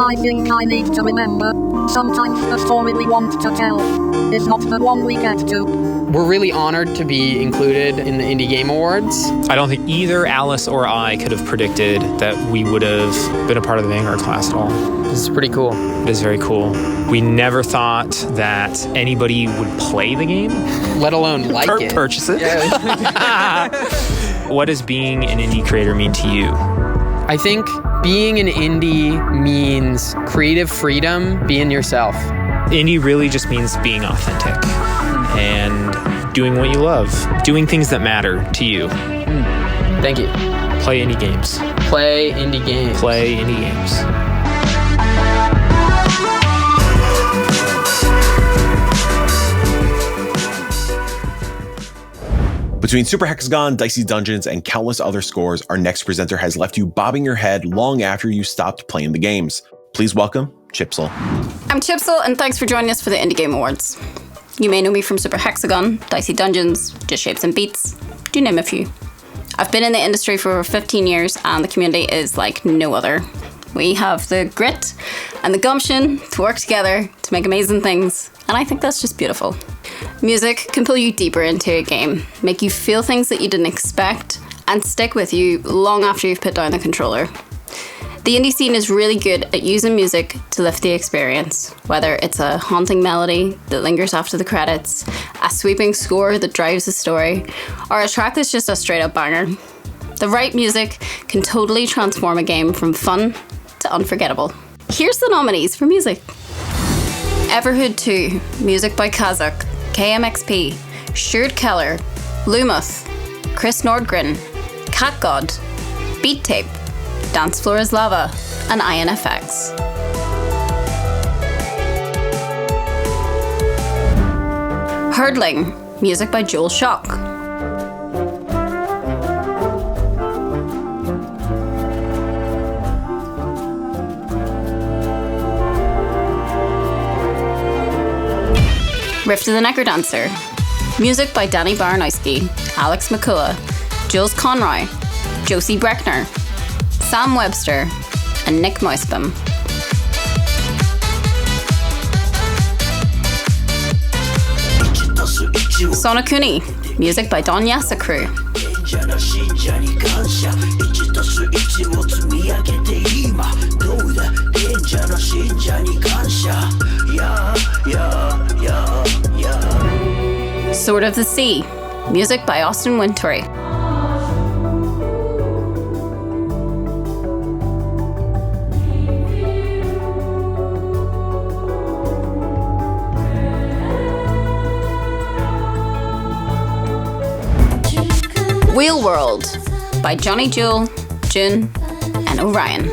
I think I need to remember, sometimes the story we want to tell is not the one we get to. We're really honored to be included in the Indie Game Awards. I don't think either Alice or I could have predicted that we would have been a part of the Vanguard class at all. This is pretty cool. It is very cool. We never thought that anybody would play the game. Let alone like it. Purchase it. Yeah. What does being an indie creator mean to you? I think being an indie means creative freedom, being yourself. Indie really just means being authentic and doing what you love, doing things that matter to you. Thank you. Play indie games. Play indie games. Play indie games. Between Super Hexagon, Dicey Dungeons, and countless other scores, our next presenter has left you bobbing your head long after you stopped playing the games. Please welcome Chipsel. I'm Chipsel, and thanks for joining us for the Indie Game Awards. You may know me from Super Hexagon, Dicey Dungeons, Just Shapes and Beats, to name a few. I've been in the industry for over 15 years, and the community is like no other. We have the grit and the gumption to work together to make amazing things, and I think that's just beautiful. Music can pull you deeper into a game, make you feel things that you didn't expect, and stick with you long after you've put down the controller. The indie scene is really good at using music to lift the experience, whether it's a haunting melody that lingers after the credits, a sweeping score that drives the story, or a track that's just a straight up banger. The right music can totally transform a game from fun to unforgettable. Here's the nominees for music. Everhood 2, music by Kazakh, KMXP, Sjoerd Keller, Lumoth, Chris Nordgren, Cat God, Beat Tape, Dance Floor is Lava, and INFX. Hurdling, music by Joel Schock. Rift of the Necrodancer, music by Danny Baranowski, Alex McCullough, Jules Conroy, Josie Breckner, Sam Webster, and Nick Moisbaum. Sonokuni, music by Don Yasakru. Sword of the Sea, music by Austin Wintory. Wheel World by Johnny Jewel, June, and Orion.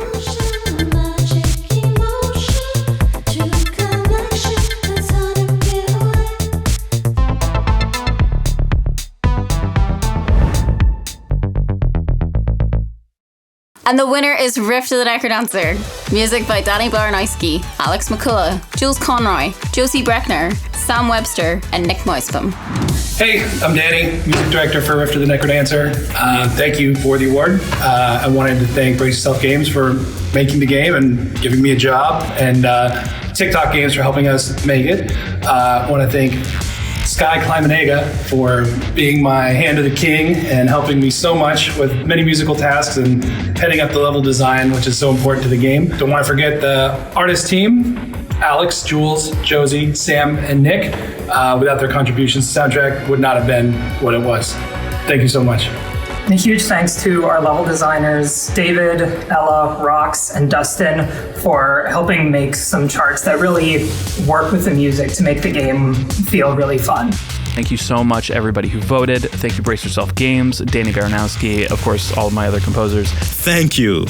And the winner is Rift of the Necrodancer. Music by Danny Baranowski, Alex McCullough, Jules Conroy, Josie Breckner, Sam Webster, and Nick Moisbaum. Hey, I'm Danny, music director for Rift of the Necrodancer. Thank you for the award. I wanted to thank Brace Yourself Games for making the game and giving me a job, and TikTok Games for helping us make it. I want to thank Sky Climenega for being my hand to the king and helping me so much with many musical tasks and heading up the level design, which is so important to the game. Don't want to forget the artist team, Alex, Jules, Josie, Sam, and Nick. Without their contributions, the soundtrack would not have been what it was. Thank you so much. And a huge thanks to our level designers, David, Ella, Rox, and Dustin, for helping make some charts that really work with the music to make the game feel really fun. Thank you so much, everybody who voted. Thank you, Brace Yourself Games, Danny Baranowski, of course, all of my other composers. Thank you.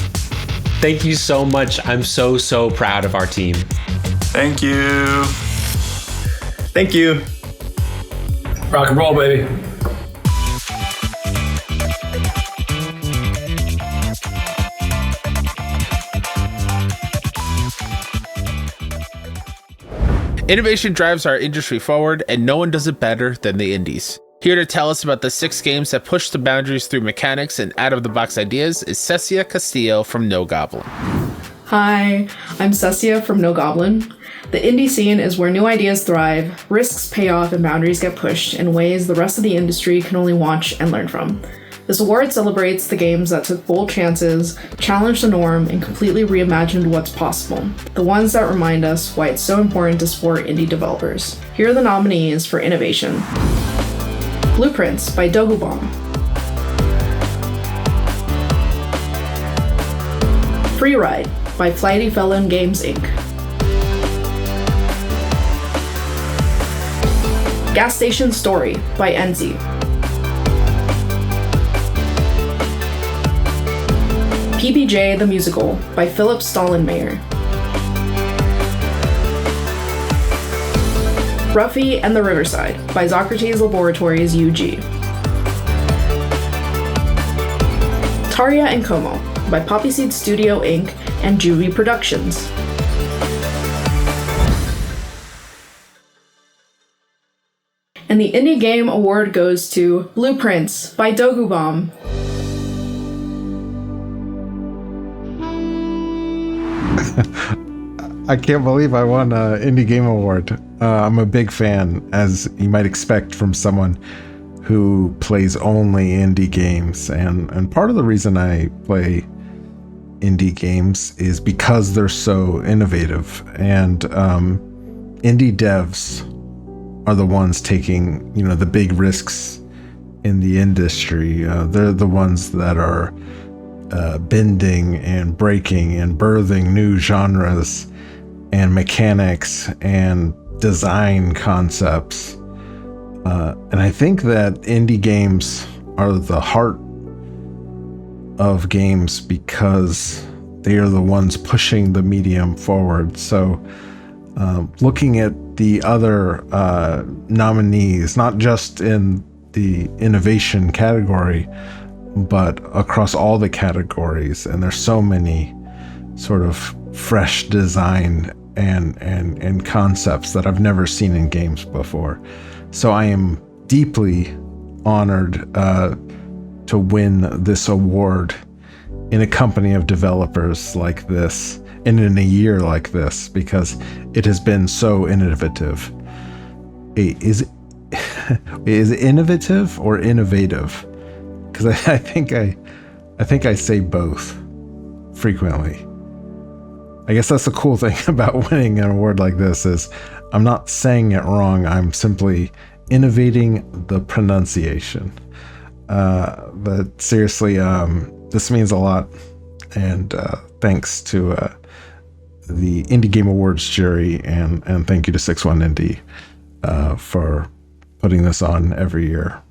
Thank you so much. I'm so proud of our team. Thank you. Thank you. Rock and roll, baby. Innovation drives our industry forward, and no one does it better than the indies. Here to tell us about the 6 games that push the boundaries through mechanics and out-of-the-box ideas is Cecia Castillo from No Goblin. Hi, I'm Cecia from No Goblin. The indie scene is where new ideas thrive, risks pay off, and boundaries get pushed in ways the rest of the industry can only watch and learn from. This award celebrates the games that took bold chances, challenged the norm, and completely reimagined what's possible. The ones that remind us why it's so important to support indie developers. Here are the nominees for innovation. Blueprints by Dogubomb. Free Ride by Flighty Felon Games Inc. Gas Station Story by Enzi. PBJ the Musical by Philip Stollenmayer. Ruffy and the Riverside by Socrates Laboratories UG. Taria and Como by Poppyseed Studio Inc. and Juvie Productions. And the Indie Game Award goes to Blueprints by Dogubomb. I can't believe I won an Indie Game Award. I'm a big fan, as you might expect from someone who plays only indie games. And part of the reason I play indie games is because they're so innovative. And indie devs are the ones taking, the big risks in the industry. They're the ones that are bending and breaking and birthing new genres and mechanics and design concepts. And I think that indie games are the heart of games because they are the ones pushing the medium forward. So looking at the other nominees, not just in the innovation category, but across all the categories, and there's so many sort of fresh design and concepts that I've never seen in games before. So I am deeply honored to win this award in a company of developers like this and in a year like this, because it has been so innovative. Is it innovative or innovative? Because I think I say both frequently. I guess that's the cool thing about winning an award like this is I'm not saying it wrong. I'm simply innovating the pronunciation. But seriously, this means a lot. And thanks to the Indie Game Awards jury, and thank you to 6-1 Indie for putting this on every year.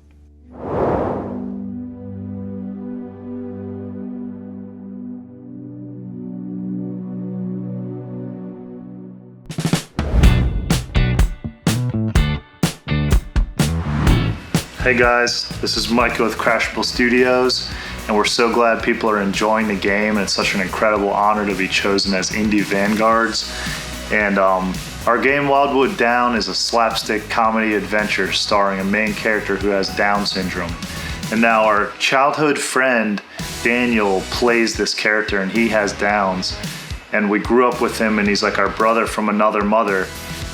Hey guys, this is Micah with Crashable Studios, and we're so glad people are enjoying the game, and it's such an incredible honor to be chosen as Indie Vanguards. And our game Wildwood Down is a slapstick comedy adventure starring a main character who has Down syndrome. And now our childhood friend Daniel plays this character, and he has Downs. And we grew up with him, and he's like our brother from another mother.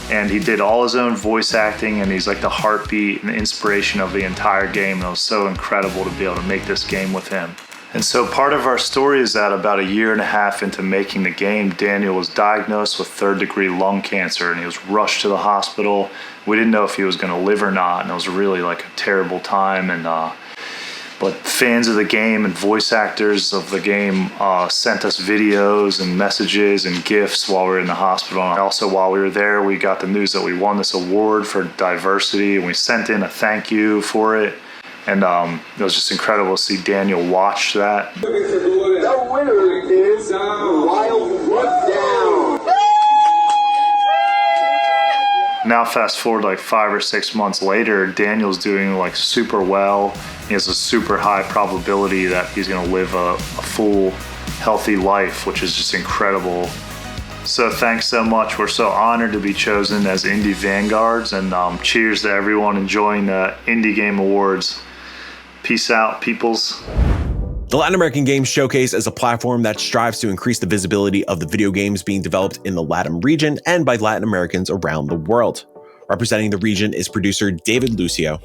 And he did all his own voice acting, and he's like the heartbeat and the inspiration of the entire game. And it was so incredible to be able to make this game with him. And so part of our story is that about 1.5 years into making the game, Daniel was diagnosed with 3rd-degree lung cancer, and he was rushed to the hospital. We didn't know if he was going to live or not, and it was really like a terrible time. And but fans of the game and voice actors of the game sent us videos and messages and gifts while we were in the hospital. And also while we were there, we got the news that we won this award for diversity, and we sent in a thank you for it. And it was just incredible to see Daniel watch that. The winner is Wildwood Down. Now fast forward like 5 or 6 months later, Daniel's doing like super well. He has a super high probability that he's gonna live a full, healthy life, which is just incredible. So thanks so much. We're so honored to be chosen as Indie Vanguards, and cheers to everyone enjoying the Indie Game Awards. Peace out, peoples. The Latin American Games Showcase is a platform that strives to increase the visibility of the video games being developed in the LATAM region and by Latin Americans around the world. Representing the region is producer David Lucio.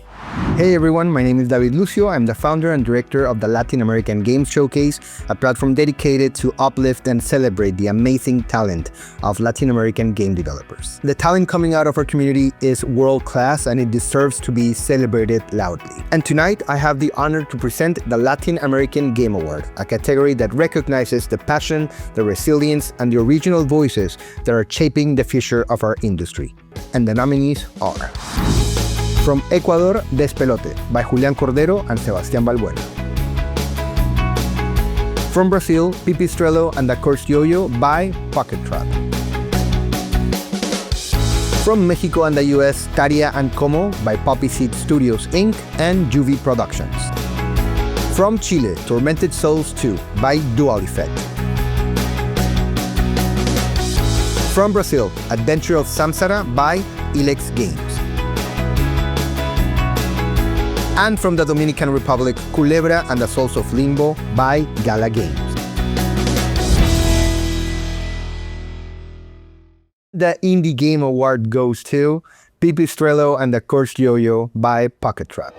Hey everyone, my name is David Lucio. I'm the founder and director of the Latin American Games Showcase, a platform dedicated to uplift and celebrate the amazing talent of Latin American game developers. The talent coming out of our community is world-class, and it deserves to be celebrated loudly. And tonight, I have the honor to present the Latin American Game Award, a category that recognizes the passion, the resilience, and the original voices that are shaping the future of our industry. And the nominees are: from Ecuador, Despelote by Julián Cordero and Sebastián Balbuena. From Brazil, Pipistrello and the Cursed Yo-Yo by Pocket Trap. From Mexico and the US, Taria and Como by Poppy Seed Studios Inc. and Juvie Productions. From Chile, Tormented Souls 2 by Dual Effect. From Brazil, Adventure of Samsara by Ilex Games. And from the Dominican Republic, Culebra and the Souls of Limbo by Gala Games. The Indie Game Award goes to Pipistrello and the Cursed Yo-Yo by Pocket Trap.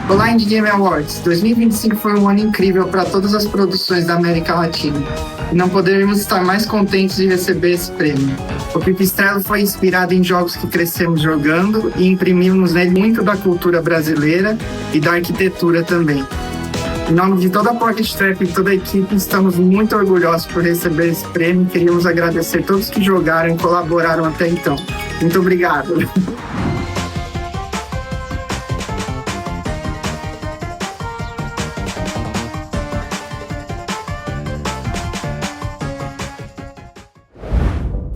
Olá, Indie Game Awards! 2025 foi um ano incrível para todas as produções da América Latina. E não poderíamos estar mais contentes de receber esse prêmio. O Pipistrello foi inspirado em jogos que crescemos jogando e imprimimos nele muito da cultura brasileira e da arquitetura também. Em nome de toda a Pocket Trap e toda a equipe, estamos muito orgulhosos por receber esse prêmio e queríamos agradecer a todos que jogaram e colaboraram até então. Muito obrigado!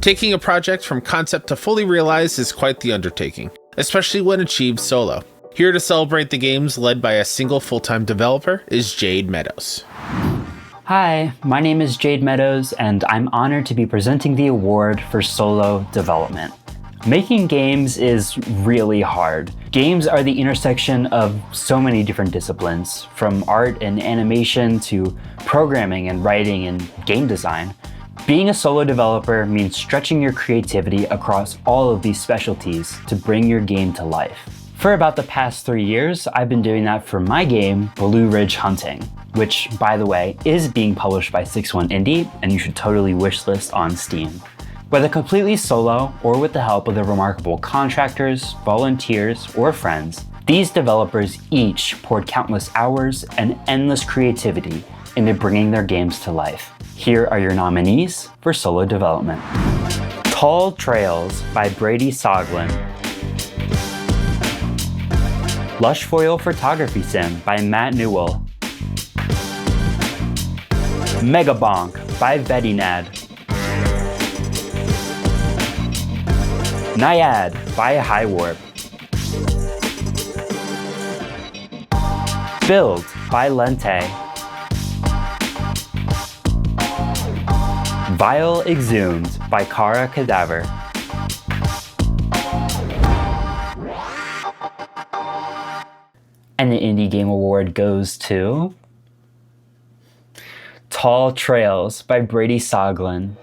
Taking a project from concept to fully realized is quite the undertaking, especially when achieved solo. Here to celebrate the games led by a single full-time developer is Jade Meadows. Hi, my name is Jade Meadows, and I'm honored to be presenting the award for solo development. Making games is really hard. Games are the intersection of so many different disciplines, from art and animation to programming and writing and game design. Being a solo developer means stretching your creativity across all of these specialties to bring your game to life. For about the past 3 years, I've been doing that for my game, Blue Ridge Hunting, which, by the way, is being published by 6-1 Indie, and you should totally wishlist on Steam. Whether completely solo or with the help of the remarkable contractors, volunteers, or friends, these developers each poured countless hours and endless creativity into bringing their games to life. Here are your nominees for solo development. Tall Trails by Brady Soglin. Lush Foil Photography Sim by Matt Newell. Megabonk by Vedinad. Naiad by High Warp. Build by Lente. Vile Exhumed by Kara Cadaver. And the Indie Game Award goes to Tall Trails by Brady Soglin.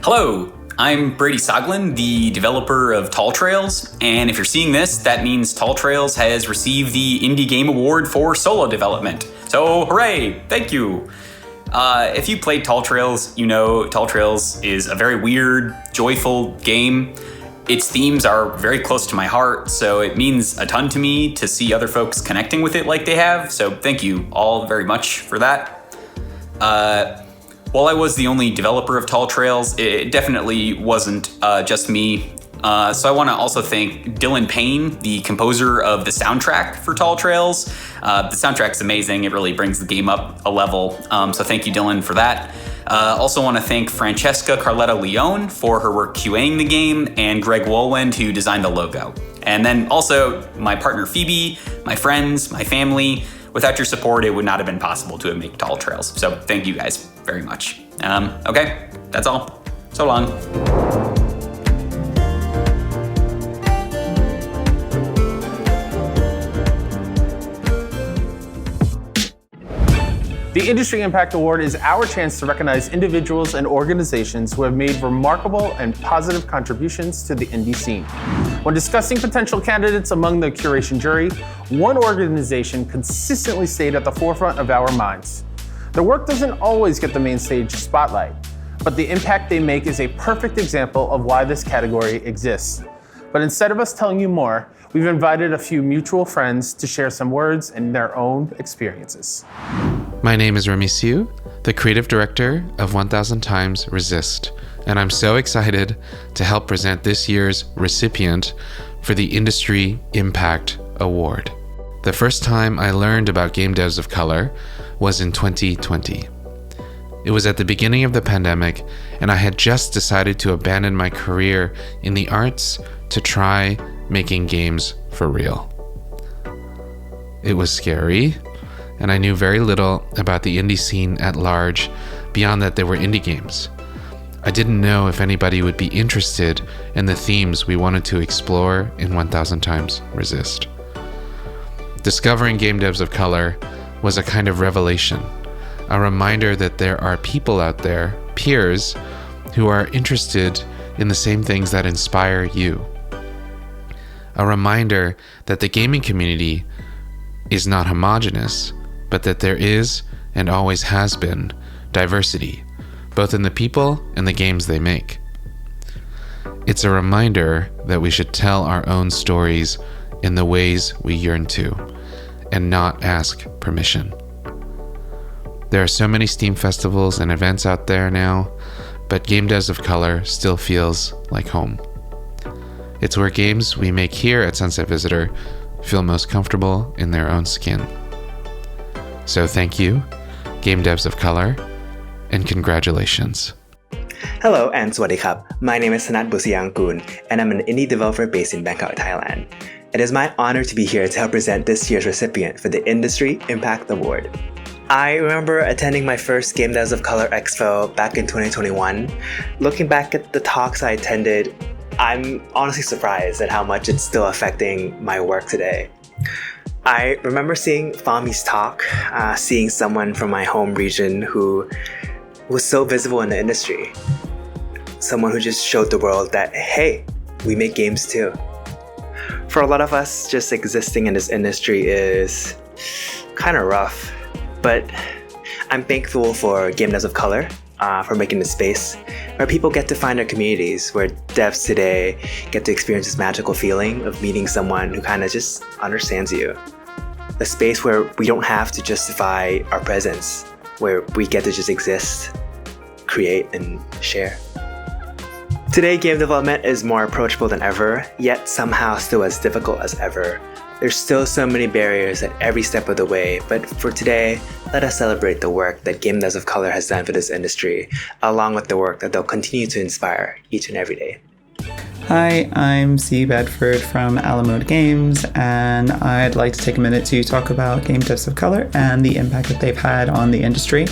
Hello, I'm Brady Soglin, the developer of Tall Trails, and if you're seeing this, that means Tall Trails has received the Indie Game Award for solo development. So hooray, thank you. If you played Tall Trails, you know Tall Trails is a very weird, joyful game. Its themes are very close to my heart, so it means a ton to me to see other folks connecting with it like they have, so thank you all very much for that. While I was the only developer of Tall Trails, it definitely wasn't just me. So I want to also thank Dylan Payne, the composer of the soundtrack for Tall Trails. The soundtrack's amazing. It really brings the game up a level. So thank you, Dylan, for that. Also want to thank Francesca Carletta Leone for her work QAing the game, and Greg Wolwind, who designed the logo. And then also my partner Phoebe, my friends, my family. Without your support, it would not have been possible to make Tall Trails. So thank you guys very much. Okay, that's all. So long. The Industry Impact Award is our chance to recognize individuals and organizations who have made remarkable and positive contributions to the indie scene. When discussing potential candidates among the curation jury, one organization consistently stayed at the forefront of our minds. Their work doesn't always get the main stage spotlight, but the impact they make is a perfect example of why this category exists. But instead of us telling you more, we've invited a few mutual friends to share some words and their own experiences. My name is Remy Siu, the creative director of 1000 Times Resist, and I'm so excited to help present this year's recipient for the Industry Impact Award. The first time I learned about game devs of color was in 2020. It was at the beginning of the pandemic, and I had just decided to abandon my career in the arts to try making games for real. It was scary, and I knew very little about the indie scene at large, beyond that there were indie games. I didn't know if anybody would be interested in the themes we wanted to explore in 1000 Times Resist. Discovering game devs of color was a kind of revelation, a reminder that there are people out there, peers, who are interested in the same things that inspire you. A reminder that the gaming community is not homogeneous, but that there is, and always has been, diversity, both in the people and the games they make. It's a reminder that we should tell our own stories in the ways we yearn to, and not ask permission. There are so many Steam festivals and events out there now, but Game Devs of Color still feels like home. It's where games we make here at Sunset Visitor feel most comfortable in their own skin. So thank you Game Devs of Color, and congratulations. Hello and Swadee Khap. My name is Sanat Busiangkun, and I'm an indie developer based in Bangkok, Thailand. It is my honor to be here to help present this year's recipient for the Industry Impact Award. I remember attending my first Game Devs of Color Expo back in 2021. Looking back at the talks I attended, I'm honestly surprised at how much it's still affecting my work today. I remember seeing Fami's talk, seeing someone from my home region who was so visible in the industry. Someone who just showed the world that, hey, we make games too. For a lot of us, just existing in this industry is kind of rough, but I'm thankful for Game Devs of Color for making this space where people get to find their communities, where devs today get to experience this magical feeling of meeting someone who kind of just understands you. A space where we don't have to justify our presence, where we get to just exist, create, and share. Today, game development is more approachable than ever, yet somehow still as difficult as ever. There's still so many barriers at every step of the way, but for today, let us celebrate the work that Game Devs of Color has done for this industry, along with the work that they'll continue to inspire each and every day. Hi, I'm C. Bedford from Alamode Games, and I'd like to take a minute to talk about Game Devs of Color and the impact that they've had on the industry.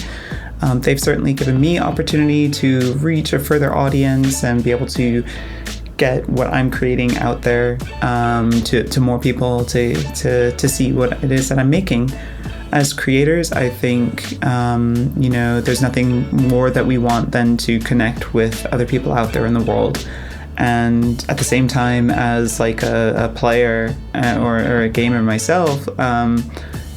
They've certainly given me opportunity to reach a further audience and be able to get what I'm creating out there to more people to see what it is that I'm making. As creators, I think, there's nothing more that we want than to connect with other people out there in the world. And at the same time, as like a player or a gamer myself,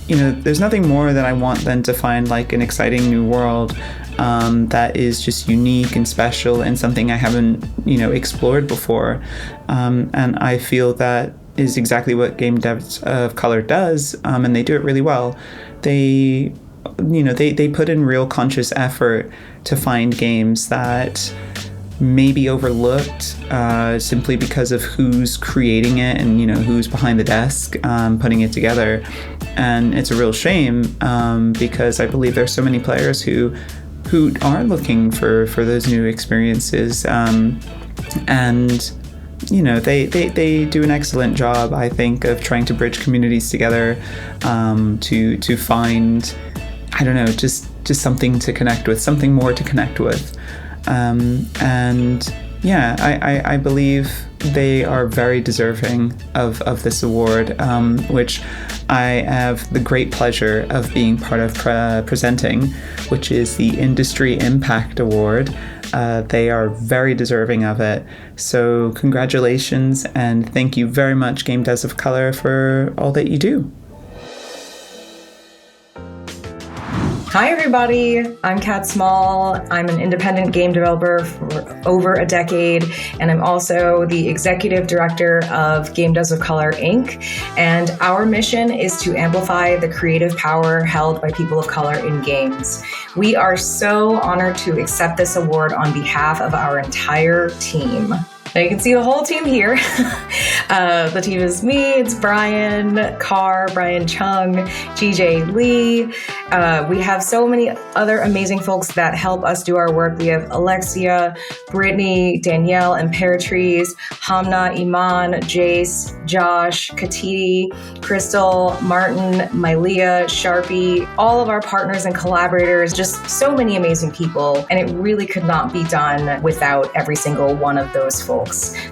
there's nothing more that I want than to find like an exciting new world that is just unique and special and something I haven't, explored before. And I feel that is exactly what Game Devs of Color does, and they do it really well. They put in real conscious effort to find games that may be overlooked simply because of who's creating it and who's behind the desk putting it together. And it's a real shame because I believe there's so many players who are looking for those new experiences, and they do an excellent job, I think, of trying to bridge communities together to find, just something to connect with, something more to connect with. I believe they are very deserving of this award, which I have the great pleasure of being part of presenting, which is the Industry Impact Award. They are very deserving of it. So congratulations, and thank you very much, Game Devs of Color, for all that you do. Hi everybody, I'm Kat Small. I'm an independent game developer for over a decade, and I'm also the executive director of Game Devs of Color, Inc. And our mission is to amplify the creative power held by people of color in games. We are so honored to accept this award on behalf of our entire team. Now you can see the whole team here. The team is me, it's Brian Carr, Brian Chung, GJ Lee. We have so many other amazing folks that help us do our work. We have Alexia, Brittany, Danielle, Imperatrice, Hamna, Iman, Jace, Josh, Katiti, Crystal, Martin, Mylea, Sharpie, all of our partners and collaborators, just so many amazing people. And it really could not be done without every single one of those folks.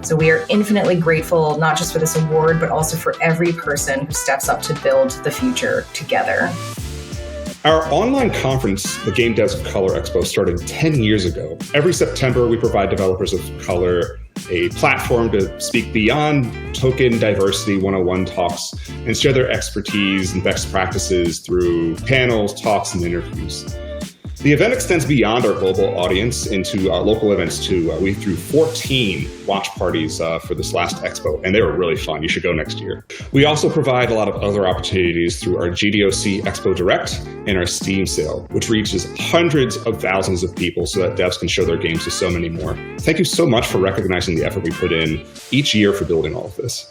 So we are infinitely grateful, not just for this award, but also for every person who steps up to build the future together. Our online conference, the Game Devs of Color Expo, started 10 years ago. Every September, we provide developers of color a platform to speak beyond token diversity 101 talks and share their expertise and best practices through panels, talks, and interviews. The event extends beyond our global audience into our local events too. We threw 14 watch parties for this last expo, and they were really fun. You should go next year. We also provide a lot of other opportunities through our GDOC Expo Direct and our Steam sale, which reaches hundreds of thousands of people so that devs can show their games to so many more. Thank you so much for recognizing the effort we put in each year for building all of this.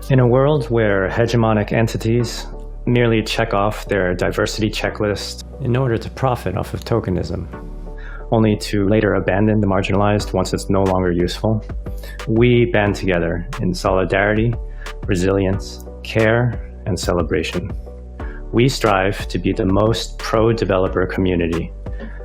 In a world where hegemonic entities merely check off their diversity checklist in order to profit off of tokenism, only to later abandon the marginalized once it's no longer useful. We band together in solidarity, resilience, care, and celebration. We strive to be the most pro-developer community.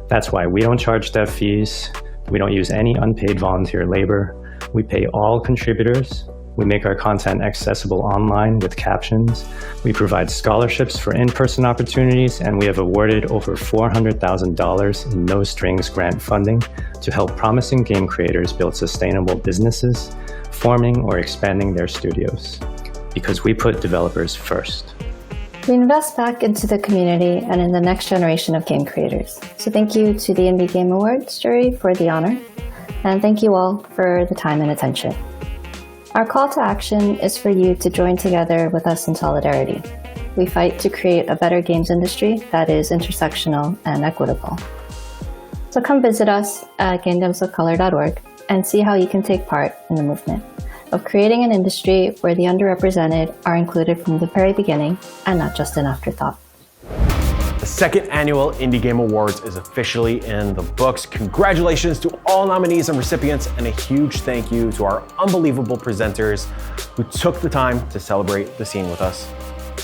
That's why we don't charge dev fees, we don't use any unpaid volunteer labor, we pay all contributors, we make our content accessible online with captions, we provide scholarships for in-person opportunities, and we have awarded over $400,000 in no-strings grant funding to help promising game creators build sustainable businesses, forming or expanding their studios. Because we put developers first. We invest back into the community and in the next generation of game creators. So thank you to the Indie Game Awards jury for the honor, and thank you all for the time and attention. Our call to action is for you to join together with us in solidarity. We fight to create a better games industry that is intersectional and equitable. So come visit us at gamedevsofcolor.org and see how you can take part in the movement of creating an industry where the underrepresented are included from the very beginning and not just an afterthought. The second annual Indie Game Awards is officially in the books. Congratulations to all nominees and recipients, and a huge thank you to our unbelievable presenters who took the time to celebrate the scene with us.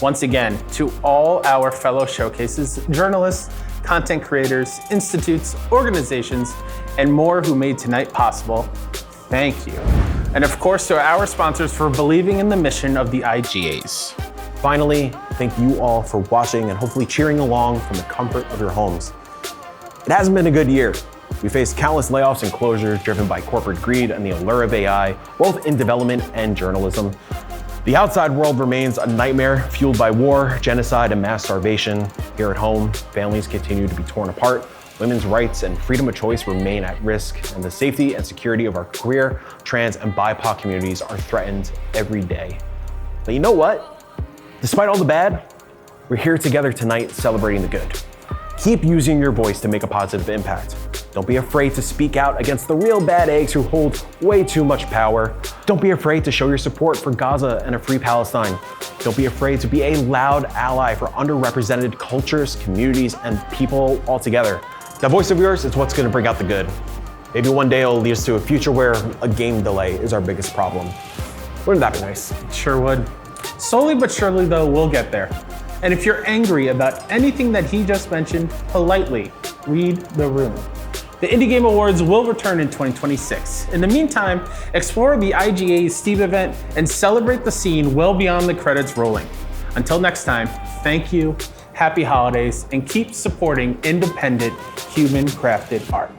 Once again, to all our fellow showcases, journalists, content creators, institutes, organizations, and more who made tonight possible, thank you. And of course, to our sponsors for believing in the mission of the IGAs. Finally, thank you all for watching and hopefully cheering along from the comfort of your homes. It hasn't been a good year. We faced countless layoffs and closures driven by corporate greed and the allure of AI, both in development and journalism. The outside world remains a nightmare fueled by war, genocide, and mass starvation. Here at home, families continue to be torn apart. Women's rights and freedom of choice remain at risk, and the safety and security of our queer, trans, and BIPOC communities are threatened every day. But you know what? Despite all the bad, we're here together tonight celebrating the good. Keep using your voice to make a positive impact. Don't be afraid to speak out against the real bad eggs who hold way too much power. Don't be afraid to show your support for Gaza and a free Palestine. Don't be afraid to be a loud ally for underrepresented cultures, communities, and people altogether. That voice of yours is what's going to bring out the good. Maybe one day it'll lead us to a future where a game delay is our biggest problem. Wouldn't that be nice? Sure would. Slowly but surely, though, we'll get there. And if you're angry about anything that he just mentioned, politely read the room. The Indie Game Awards will return in 2026. In the meantime, explore the IGA's Steve event and celebrate the scene well beyond the credits rolling. Until next time, thank you, happy holidays, and keep supporting independent, human-crafted art.